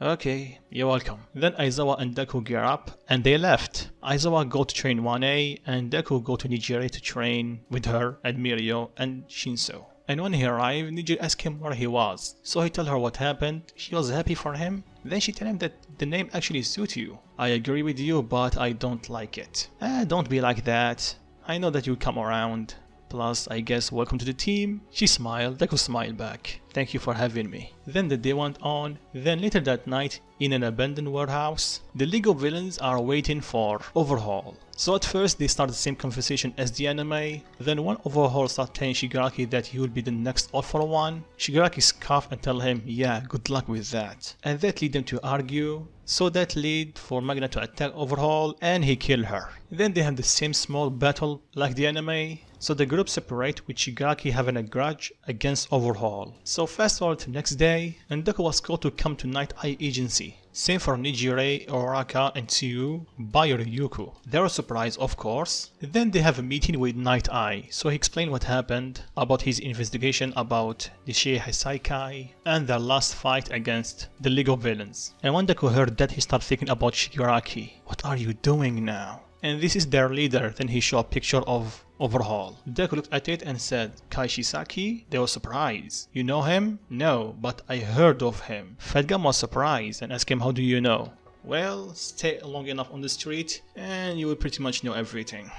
Speaker 1: Okay, you're welcome. Then Aizawa and Deku gear up, and they left. Aizawa go to train 1A, and Deku go to Nijire to train with her and Mirio and Shinso. And when he arrived, Nijire asked him where he was. So he told her what happened, she was happy for him. Then she told him that the name actually suits you. I agree with you, but I don't like it. Don't be like that. I know that you'll come around. Plus, I guess welcome to the team. She smiled, Deku smiled back. Thank you for having me. Then the day went on. Then later that night, in an abandoned warehouse, the League of Villains are waiting for Overhaul. So at first they start the same conversation as the anime. Then when Overhaul starts telling Shigaraki that he will be the next All For One, Shigaraki scoffs and tell him, yeah, good luck with that. And that lead them to argue. So that lead for Magna to attack Overhaul and he kill her. Then they have the same small battle like the anime. So the group separate with Shigaraki having a grudge against Overhaul. So fast forward to next day, and Deku was called to come to Night Eye Agency. Same for Nijire, Oraka and Tsuyu by Ryuko. They were surprised, of course. Then they have a meeting with Night Eye, so he explained what happened about his investigation about the Shie Hasaikai and their last fight against the League of Villains. And when Deku heard that, he started thinking about Shigaraki. What are you doing now? And this is their leader. Then he showed a picture of Overhaul. Deku looked at it and said, Kai Shisaki? They were surprised. You know him? No, but I heard of him. Fatgam was surprised and asked him, how do you know? Well, stay long enough on the street and you will pretty much know everything.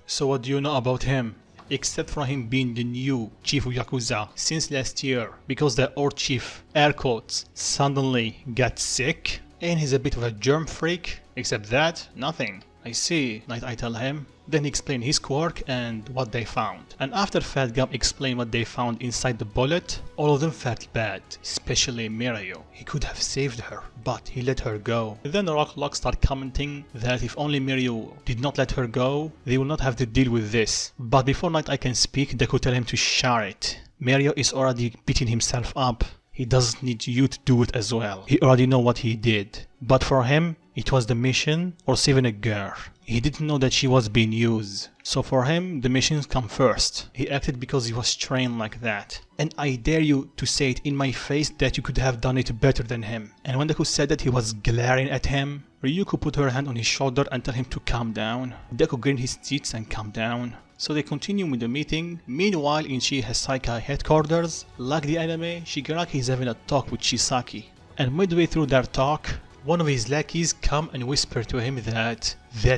Speaker 1: So what do you know about him? Except for him being the new chief of Yakuza since last year, because the old chief, air quotes, suddenly got sick and he's a bit of a germ freak. Except that, nothing. I see, I tell him. Then he explained his quirk and what they found. And after Fat Gum explained what they found inside the bullet, all of them felt bad, especially Mirio. He could have saved her, but he let her go. Then Rocklock started commenting that if only Mirio did not let her go, they will not have to deal with this. But before Night Eye can speak, Deku tell him to share it. Mirio is already beating himself up. He doesn't need you to do it as well. He already know what he did. But for him, it was the mission or saving a girl. He didn't know that she was being used. So for him, the missions come first. He acted because he was trained like that. And I dare you to say it in my face that you could have done it better than him. And when Deku said that, he was glaring at him. Ryuko put her hand on his shoulder and told him to calm down. Deku grinned his teeth and calmed down. So they continue with the meeting. Meanwhile, in Shie Hasaikai headquarters, like the anime, Shigaraki is having a talk with Shisaki. And midway through their talk, one of his lackeys come and whisper to him that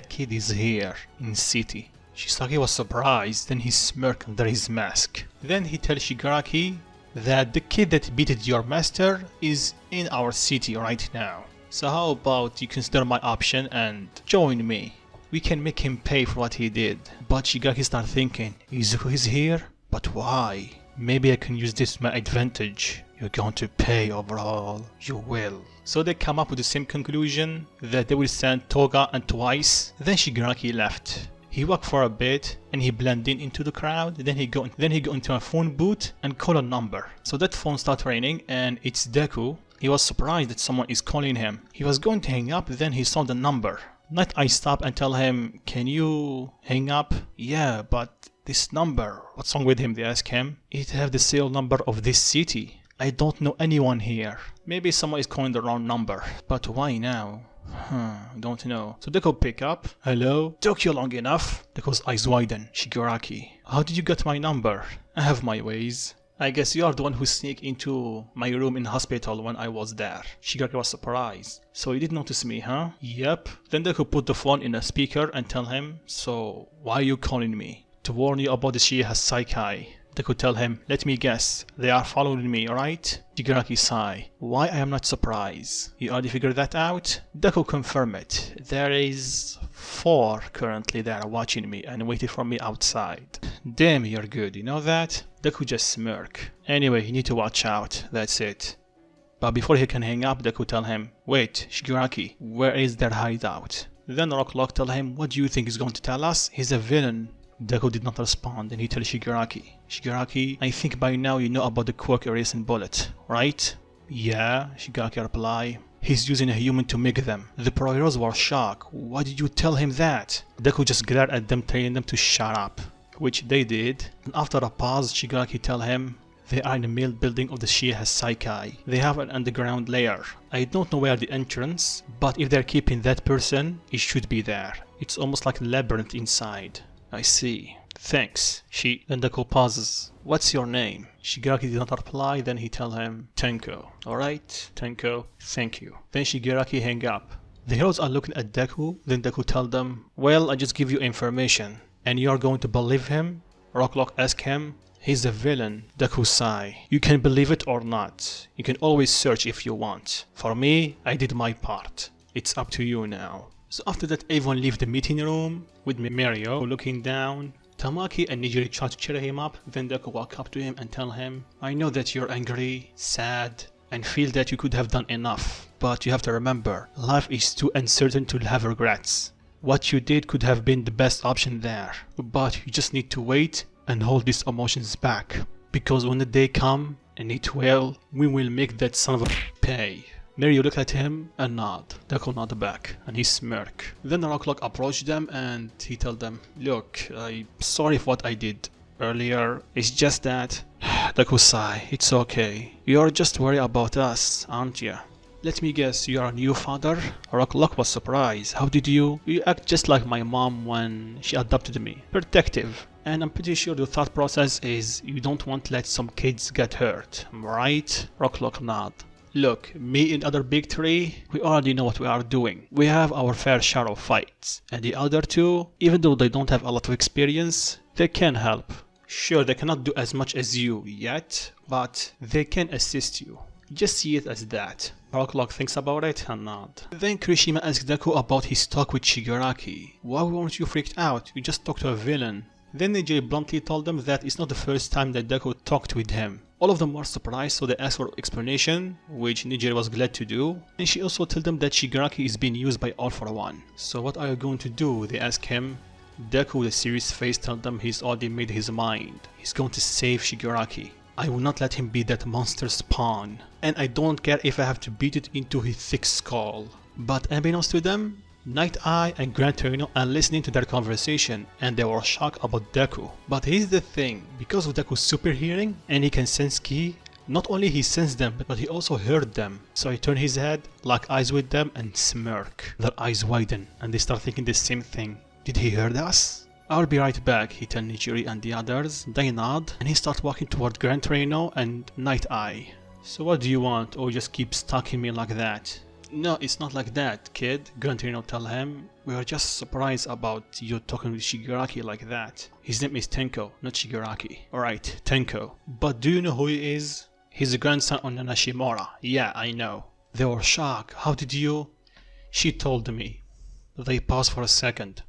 Speaker 1: kid is here in city. Shisaki was surprised, then he smirked under his mask. Then he tells Shigaraki that the kid that beated your master is in our city right now. So how about you consider my option and join me? We can make him pay for what he did. But Shigaraki started thinking, Izuku is here? But why? Maybe I can use this to my advantage. You're going to pay overall. You will. So they come up with the same conclusion that they will send Toga and twice. Then Shigaraki left. He walked for a bit and he blended into the crowd. Then he go into a phone booth and call a number. So that phone started ringing and it's Deku. He was surprised that someone is calling him. He was going to hang up, then he saw the number. Night Eye stopped and tell him, can you hang up? Yeah, but this number, what's wrong with him? They ask him. It have the serial number of this city. I don't know anyone here. Maybe someone is calling the wrong number. But why now? Don't know. So Deku pick up. Hello? Took you long enough? Deku's eyes widen. Shigaraki. How did you get my number? I have my ways. I guess you are the one who sneaked into my room in the hospital when I was there. Shigaraki was surprised. So you did notice me, huh? Yep. Then Deku put the phone in a speaker and tell him, so why are you calling me? To warn you about the Shiha Saikai. Deku tell him, let me guess, they are following me, right? Shigaraki sigh. Why I am not surprised? You already figured that out? Deku confirm it. There is 4 currently there watching me and waiting for me outside. Damn, you're good, you know that? Deku just smirk. Anyway, you need to watch out, that's it. But before he can hang up, Deku tell him, wait, Shigaraki, where is their hideout? Then Rocklock tell him, what do you think he's going to tell us? He's a villain. Deku did not respond and he tells Shigaraki, Shigaraki, I think by now you know about the quirk erasing bullet, right? Yeah, Shigaraki reply. He's using a human to make them. The pro heroes were shocked. Why did you tell him that? Deku just glared at them telling them to shut up, which they did. And after a pause, Shigaraki tell him, they are in the main building of the Shiha Saikai. They have an underground layer. I don't know where the entrance, but if they're keeping that person, it should be there. It's almost like a labyrinth inside. I see. Thanks. Then Deku pauses. What's your name? Shigaraki did not reply, then he tell him, Tenko. Alright, Tenko, thank you. Then Shigaraki hang up. The heroes are looking at Deku, then Deku tell them, well, I just give you information. And you are going to believe him? Rocklock ask him. He's a villain. Deku sigh. You can believe it or not. You can always search if you want. For me, I did my part. It's up to you now. So after that, everyone leave the meeting room with Mario looking down. Tamaki and Nijiri try to cheer him up. Then Deku walk up to him and tell him, I know that you're angry, sad, and feel that you could have done enough. But you have to remember, life is too uncertain to have regrets. What you did could have been the best option there. But you just need to wait and hold these emotions back. Because when the day comes, and it will, we will make that son of a pay. Mario looked at him and nod. Deku nodded back and he smirked. Then the Rocklock approached them and he told them, look, I'm sorry for what I did earlier. It's just that... Deku sigh, it's okay. You're just worried about us, aren't you? Let me guess, you are a new father? Rocklock was surprised. How did you? You act just like my mom when she adopted me. Protective. And I'm pretty sure the thought process is you don't want to let some kids get hurt, right? Rocklock nod. Look, me and other big three, we already know what we are doing. We have our fair share of fights. And the other two, even though they don't have a lot of experience, they can help. Sure, they cannot do as much as you yet, but they can assist you. Just see it as that. Rocklock thinks about it and nod. Then Kirishima asks Deku about his talk with Shigaraki. Why weren't you freaked out? You just talked to a villain. Then Nijiri bluntly told them that it's not the first time that Deku talked with him. All of them were surprised, so they asked for explanation, which Nijiri was glad to do. And she also told them that Shigaraki is being used by All for One. So what are you going to do? They asked him. Deku with a serious face told them he's already made his mind. He's going to save Shigaraki. I will not let him be that monster's pawn. And I don't care if I have to beat it into his thick skull. But unbeknownst to them, Night Eye and Gran Torino are listening to their conversation and they were shocked about Deku. But here's the thing, because of Deku's super hearing and he can sense ki, not only he sensed them but he also heard them. So he turned his head, locked eyes with them and smirk. Their eyes widen and they start thinking the same thing. Did he hear us? I'll be right back, he tells Nijiri and the others. They nod and he starts walking toward Gran Torino and Night Eye. So what do you want, or just keep stalking me like that? No, it's not like that, kid, Gran Torino tell him. We are just surprised about you talking with Shigaraki like that. His name is Tenko, not Shigaraki. Alright, Tenko. But do you know who he is? He's the grandson of Nanashimura. Yeah, I know. They were shocked. How did you? She told me. They paused for a second.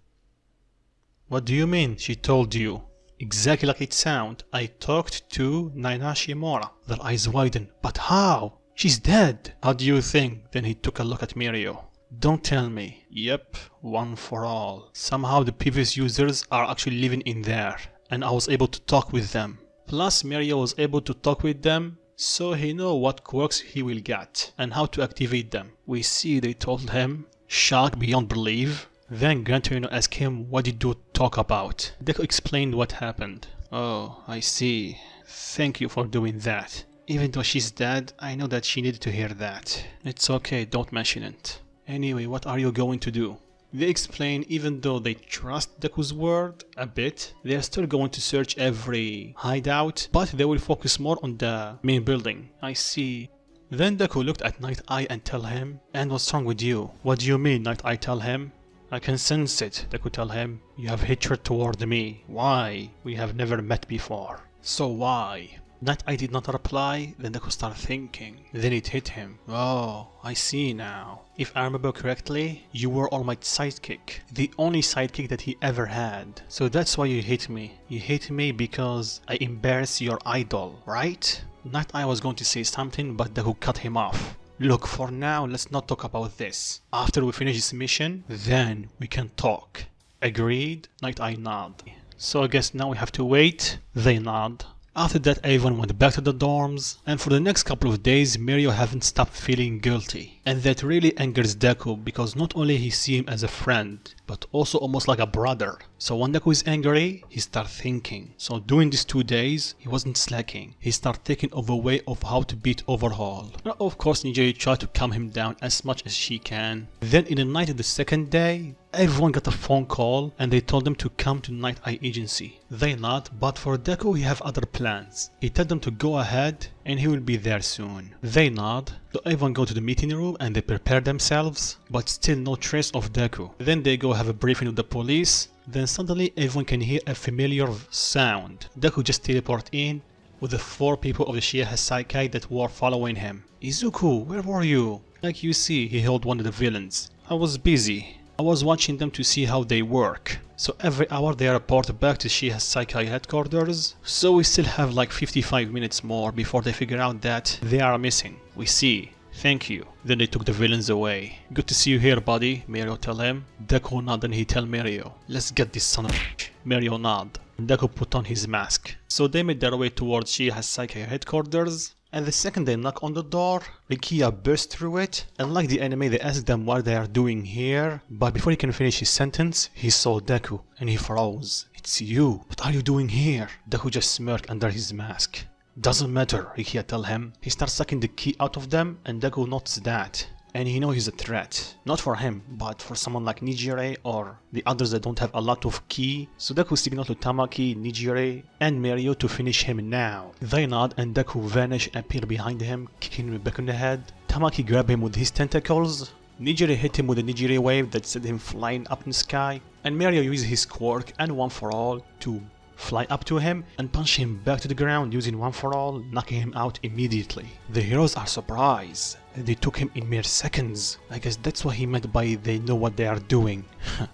Speaker 1: What do you mean, she told you? Exactly like it sounds. I talked to Naina Shimura. Their eyes widened. But how? She's dead. How do you think? Then he took a look at Mirio. Don't tell me. Yep, one for all. Somehow the previous users are actually living in there, and I was able to talk with them. Plus Mirio was able to talk with them, so he know what quirks he will get, and how to activate them. We see they told him, shocked beyond belief. Then Gran Torino asked him, what did you talk about? Deku explained what happened. Oh, I see. Thank you for doing that. Even though she's dead, I know that she needed to hear that. It's okay, don't mention it. Anyway, what are you going to do? They explain even though they trust Deku's word a bit, they are still going to search every hideout, but they will focus more on the main building. I see. Then Deku looked at Night Eye and tell him, and what's wrong with you? What do you mean, Night Eye tell him? I can sense it, Deku tell him. You have hatred toward me. Why? We have never met before. So why? Night Eye did not reply, then Deku started thinking. Then it hit him. Oh, I see now. If I remember correctly, you were All Might's sidekick. The only sidekick that he ever had. So that's why you hate me. You hate me because I embarrass your idol, right? Night Eye was going to say something, but Deku cut him off. Look, for now, let's not talk about this. After we finish this mission, then we can talk. Agreed? Night Eye nod. So I guess now we have to wait. They nod. After that, everyone went back to the dorms, and for the next couple of days, Mirio haven't stopped feeling guilty. And that really angers Deku, because not only he sees him as a friend, but also almost like a brother. So when Deku is angry, he starts thinking. So during these 2 days, he wasn't slacking. He started thinking of a way of how to beat Overhaul. Now, of course, Nijiri tried to calm him down as much as she can. Then in the night of the second day, everyone got a phone call and they told them to come to Night Eye Agency. They nod, but for Deku he have other plans. He told them to go ahead and he will be there soon. They nod, so everyone go to the meeting room and they prepare themselves, but still no trace of Deku. Then they go have a briefing with the police, then suddenly everyone can hear a familiar sound. Deku just teleport in with the 4 people of the Shia Hasaikai that were following him. Izuku, where were you? Like you see, he held one of the villains. I was busy. I was watching them to see how they work. So every hour they report back to Shia Hasaikai headquarters. So we still have like 55 minutes more before they figure out that they are missing. We see. Thank you. Then they took the villains away. Good to see you here, buddy, Mirio tell him. Deku nod and he tell Mirio, let's get this son of a bitch. Mirio nod. Deku put on his mask. So they made their way towards Shia Hasaikai headquarters. And the second they knock on the door, Rikiya burst through it, and like the anime they ask them what they are doing here, but before he can finish his sentence, he saw Deku, and he froze. It's you, what are you doing here? Deku just smirked under his mask. Doesn't matter, Rikiya tell him. He starts sucking the key out of them, and Deku notes that. And he knows he's a threat. Not for him, but for someone like Nijire or the others that don't have a lot of ki. So Deku signals to Tamaki, Nijire, and Mirio to finish him now. They nod and Deku vanish and appear behind him, kicking him back on the head. Tamaki grab him with his tentacles. Nijire hit him with a Nijire wave that sent him flying up in the sky. And Mirio uses his quirk and One For All to fly up to him and punch him back to the ground using One For All, knocking him out immediately. The heroes are surprised. They took him in mere seconds. I guess that's what he meant by they know what they are doing.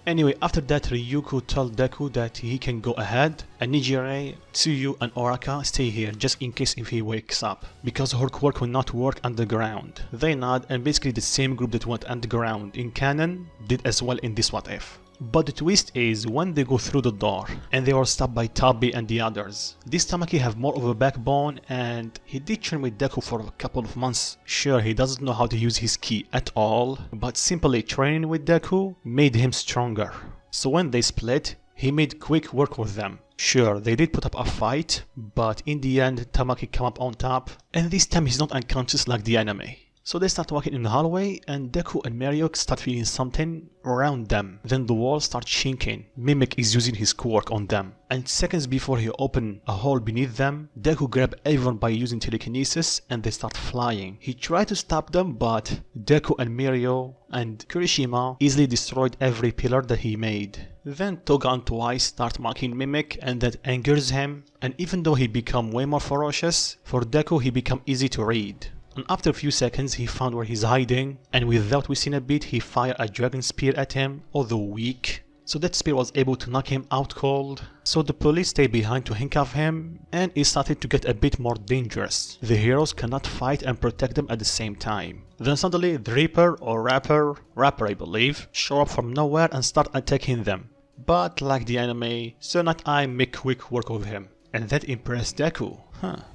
Speaker 1: Anyway, after that Ryuko told Deku that he can go ahead, and Nijire, Tsuyu and Oraka stay here just in case if he wakes up, because her quirk will not work underground. They nod and basically the same group that went underground in canon did as well in this What If. But the twist is when they go through the door and they were stopped by Tabi and the others. This Tamaki have more of a backbone and he did train with Deku for a couple of months. Sure, he doesn't know how to use his ki at all, but simply training with Deku made him stronger. So when they split, he made quick work with them. Sure, they did put up a fight, but in the end Tamaki came up on top, and this time he's not unconscious like the anime. So they start walking in the hallway and Deku and Mirio start feeling something around them. Then the walls start shaking. Mimic is using his quirk on them. And seconds before he opened a hole beneath them, Deku grabbed everyone by using telekinesis and they start flying. He tried to stop them, but Deku and Mirio and Kirishima easily destroyed every pillar that he made. Then Toga and Twice start mocking Mimic and that angers him. And even though he become way more ferocious, for Deku he become easy to read. And after a few seconds he found where he's hiding, and without wasting a beat he fired a dragon spear at him, although weak. So that spear was able to knock him out cold. So the police stayed behind to handcuff him, and it started to get a bit more dangerous. The heroes cannot fight and protect them at the same time. Then suddenly the Reaper or Rapper I believe, show up from nowhere and start attacking them. But like the anime, Sir Night-Eye make quick work of him. And that impressed Deku.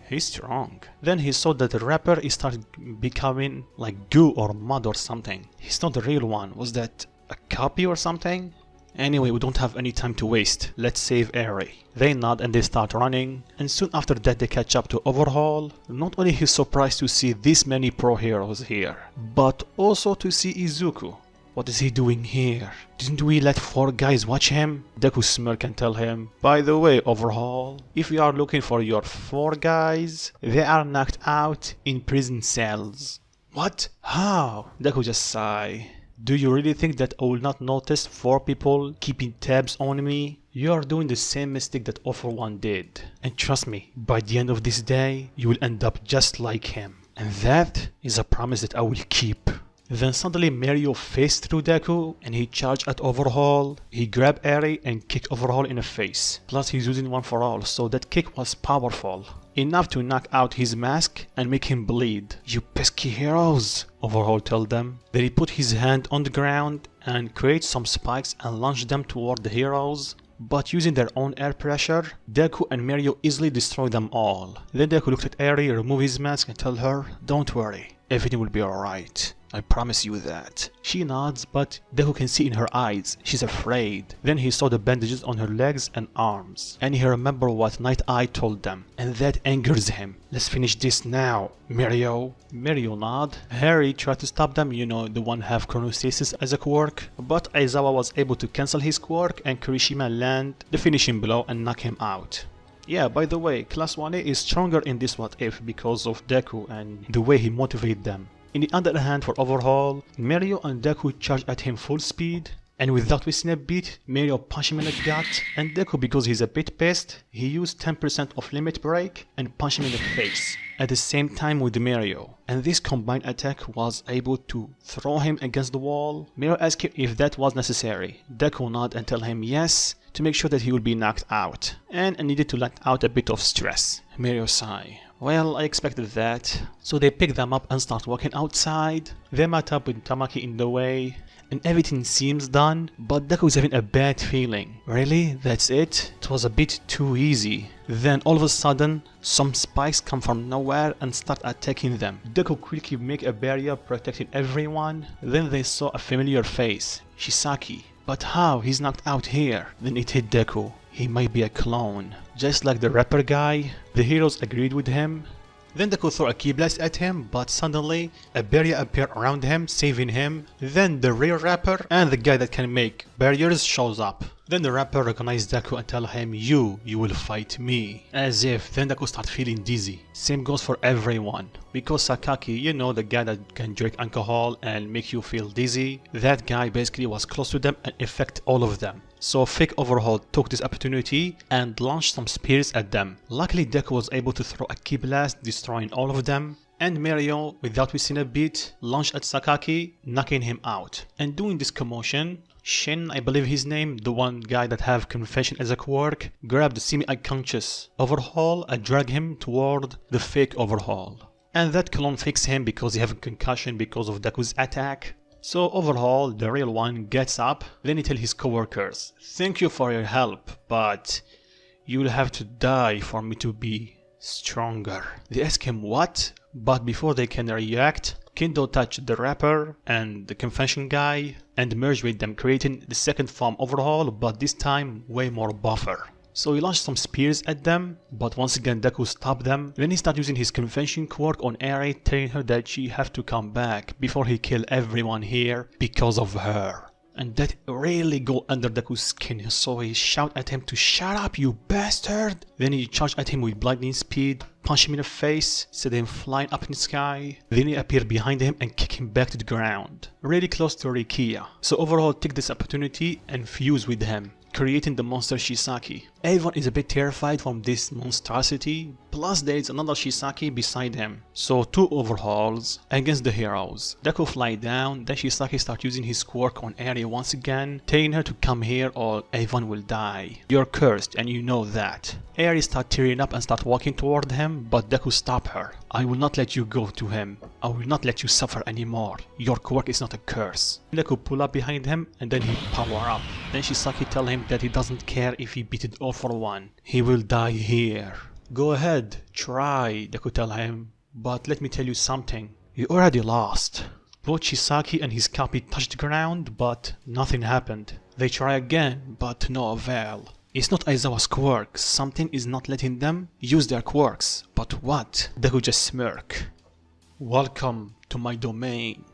Speaker 1: He's strong. Then he saw that the Rapper started becoming like goo or mud or something. He's not the real one. Was that a copy or something? Anyway, we don't have any time to waste. Let's save Eri. They nod and they start running, and soon after that they catch up to Overhaul. Not only he's surprised to see this many pro heroes here, but also to see Izuku. What is he doing here? Didn't we let 4 guys watch him? Deku smirk and tell him, by the way Overhaul, if you are looking for your 4 guys, they are knocked out in prison cells. What? How? Deku just sigh. Do you really think that I will not notice 4 people keeping tabs on me? You are doing the same mistake that All For One did. And trust me, by the end of this day, you will end up just like him. And that is a promise that I will keep. Then suddenly Mario faced through Deku and he charged at Overhaul. He grabbed Eri and kicked Overhaul in the face. Plus he's using One For All, so that kick was powerful. Enough to knock out his mask and make him bleed. You pesky heroes, Overhaul told them. Then he put his hand on the ground and created some spikes and launched them toward the heroes. But using their own air pressure, Deku and Mario easily destroyed them all. Then Deku looked at Eri, removed his mask and told her, don't worry, everything will be alright. I promise you that. She nods, but Deku can see in her eyes, she's afraid. Then he saw the bandages on her legs and arms, and he remembered what Night-Eye told them, and that angers him. Let's finish this now, Mario. Mario nod. Harry tried to stop them, you know, the one have chronostasis as a quirk, but Aizawa was able to cancel his quirk and Kirishima land the finishing blow and knock him out. Yeah, by the way, Class 1A is stronger in this What If because of Deku and the way he motivated them. In the other hand, for Overhaul, Mario and Deku charge at him full speed, and without wasting a beat, Mario punched him in the gut, and Deku, because he's a bit pissed, he used 10% of limit break and punched him in the face at the same time with Mario, and this combined attack was able to throw him against the wall. Mario asked him if that was necessary. Deku nod and tell him yes, to make sure that he will be knocked out, and needed to let out a bit of stress. Mario sigh. Well, I expected that. So they pick them up and start walking outside. They met up with Tamaki in the way, and everything seems done, but Deku is having a bad feeling. Really? That's it? It was a bit too easy. Then all of a sudden, some spikes come from nowhere and start attacking them. Deku quickly make a barrier protecting everyone. Then they saw a familiar face, Shisaki. But how? He's knocked out here. Then it hit Deku. He might be a clone. Just like the Rapper guy. The heroes agreed with him. Then Deku threw a key blast at him, but suddenly a barrier appeared around him, saving him. Then the real Rapper and the guy that can make barriers shows up. Then the Rapper recognized Deku and tell him, you will fight me. As if. Then Deku start feeling dizzy. Same goes for everyone. Because Sakaki, you know, the guy that can drink alcohol and make you feel dizzy, that guy basically was close to them and affect all of them. So fake Overhaul took this opportunity and launched some spears at them. Luckily Deku was able to throw a key blast, destroying all of them. And Mario, without wasting a beat, launched at Sakaki, knocking him out. And doing this commotion, Shin, I believe his name, the one guy that have Confession as a quirk, grabbed the semi-unconscious Overhaul and dragged him toward the fake Overhaul. And that clone fixed him because he have a concussion because of Deku's attack. So Overhaul, the real one, gets up, then he tells his coworkers, thank you for your help, but you will have to die for me to be stronger. They ask him what? But before they can react, Kendo touched the Rapper and the Confession guy and merged with them, creating the second form Overhaul, but this time way more buffer. So he launched some spears at them, but once again Deku stopped them. Then he started using his Confession quirk on Eri, telling her that she have to come back before he kill everyone here because of her. And that really go under Deku's skin, so he shout at him to shut up, you bastard! Then he charged at him with blinding speed, punched him in the face, set him flying up in the sky. Then he appeared behind him and kicked him back to the ground, really close to Rikiya. So Overhaul took this opportunity and fused with him, creating the monster Shisaki. Everyone is a bit terrified from this monstrosity, plus there is another Shisaki beside him. So 2 overhauls against the heroes. Deku fly down, then Shisaki starts using his quirk on Eri once again, telling her to come here or everyone will die. You're cursed and you know that. Eri starts tearing up and starts walking toward him, but Deku stops her. I will not let you go to him. I will not let you suffer anymore. Your quirk is not a curse. Deku pull up behind him and then he power up. Then Shisaki tell him that he doesn't care if he beat it all for one. He will die here. Go ahead, try, Deku tell him. But let me tell you something. You already lost. Both Shisaki and his copy touched ground, but nothing happened. They try again, but to no avail. It's not Aizawa's quirk. Something is not letting them use their quirks. But what? Deku just smirk. Welcome to my domain.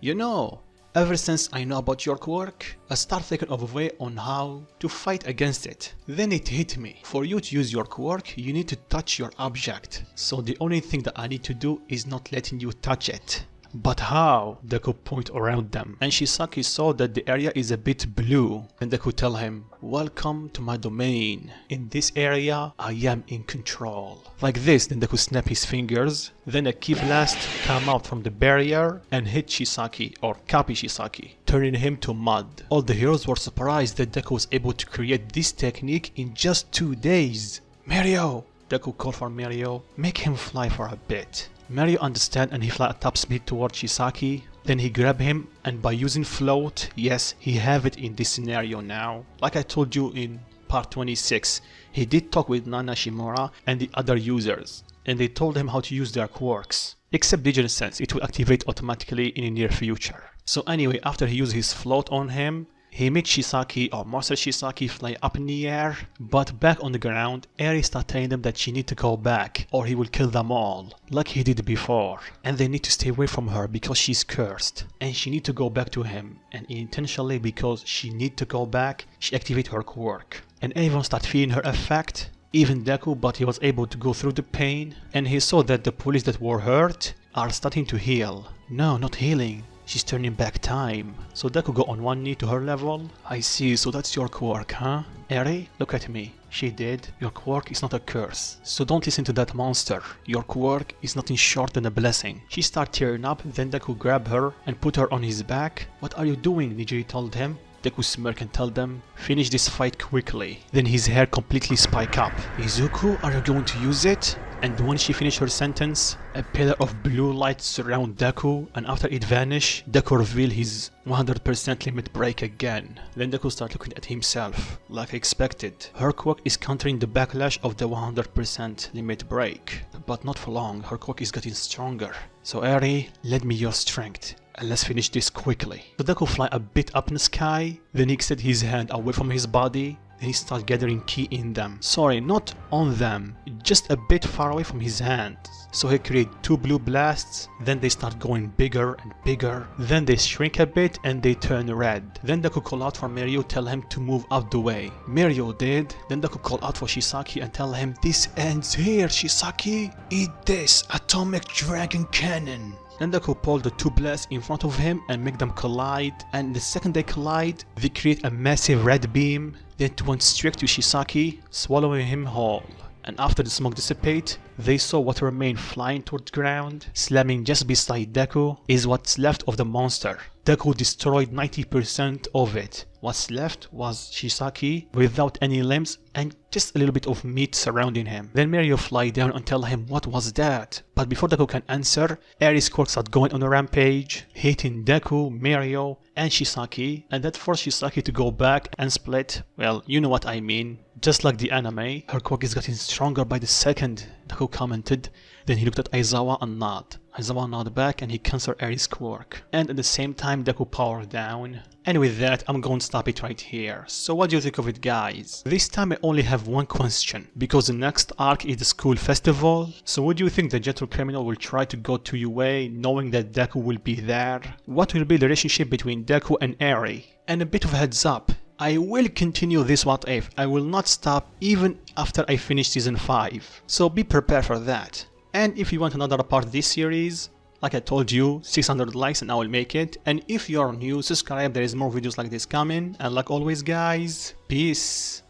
Speaker 1: You know, ever since I know about your quirk, I start thinking of a way on how to fight against it. Then it hit me. For you to use your quirk, you need to touch your object. So the only thing that I need to do is not letting you touch it. But how? Deku point around them, and Shisaki saw that the area is a bit blue. And Deku tell him, welcome to my domain. In this area, I am in control. Like this, then Deku snap his fingers. Then a ki blast come out from the barrier and hit Shisaki, or copy Shisaki, turning him to mud. All the heroes were surprised that Deku was able to create this technique in just 2 days. Mario! Deku called for Mario, make him fly for a bit. Mario understand and he fly at top speed towards Shisaki. Then he grab him and by using float, yes, he have it in this scenario now. Like I told you in part 26, he did talk with Nana Shimura and the other users, and they told him how to use their quirks. Except Digital Sense, it will activate automatically in the near future. So anyway, after he used his float on him, he made Shisaki or Master Shisaki fly up in the air, but back on the ground, Eri started telling them that she need to go back or he will kill them all, like he did before. And they need to stay away from her because she's cursed. And she need to go back to him, and intentionally because she need to go back, she activate her quirk. And everyone started feeling her effect, even Deku, but he was able to go through the pain, and he saw that the police that were hurt are starting to heal. No, not healing. She's turning back time. So Deku go on one knee to her level. I see, so that's your quirk, huh? Eri, look at me. She did. Your quirk is not a curse. So don't listen to that monster. Your quirk is nothing short than a blessing. She start tearing up, then Deku grab her and put her on his back. What are you doing? Nijiri told him. Deku smirk and tell them, finish this fight quickly. Then his hair completely spike up. Izuku, are you going to use it? And when she finished her sentence, a pillar of blue light surround Deku, and after it vanished, Deku revealed his 100% limit break again. Then Deku started looking at himself, like I expected. Her quirk is countering the backlash of the 100% limit break, but not for long, her quirk is getting stronger. So Eri, lend me your strength, and let's finish this quickly. So Deku fly a bit up in the sky, then he extended his hand away from his body, then he started gathering ki in them. Sorry, not on them, just a bit far away from his hand. So he created 2 blue blasts, then they start going bigger and bigger, then they shrink a bit and they turn red. Then Deku call out for Mario, tell him to move out the way. Mario did. Then Deku call out for Shisaki and tell him, this ends here, Shisaki. Eat this atomic dragon cannon. Then Deku pulled the 2 blasts in front of him and make them collide, and the second they collide, they create a massive red beam, then it went straight to Shisaki, swallowing him whole. And after the smoke dissipate, they saw what remained flying towards ground, slamming just beside Deku is what's left of the monster. Deku destroyed 90% of it. What's left was Shisaki without any limbs and just a little bit of meat surrounding him. Then Mario fly down and tell him what was that. But before Deku can answer, Eri's quirks start going on a rampage, hitting Deku, Mario, and Shisaki, and that forced Shisaki to go back and split. Well, you know what I mean. Just like the anime, her quirk is getting stronger by the second, Deku commented. Then he looked at Aizawa and nodded. Aizawa nodded back and he cancelled Eri's quirk. And at the same time, Deku powered down. And with that, I'm going to stop it right here. So what do you think of it, guys? This time I only have one question, because the next arc is the school festival. So would you think the gentle criminal will try to go to UA knowing that Deku will be there? What will be the relationship between Deku and Eri? And a bit of a heads up, I will continue this what if. I will not stop even after I finish season 5. So be prepared for that. And if you want another part of this series, like I told you, 600 likes and I will make it. And if you are new, subscribe, there is more videos like this coming. And like always guys, peace.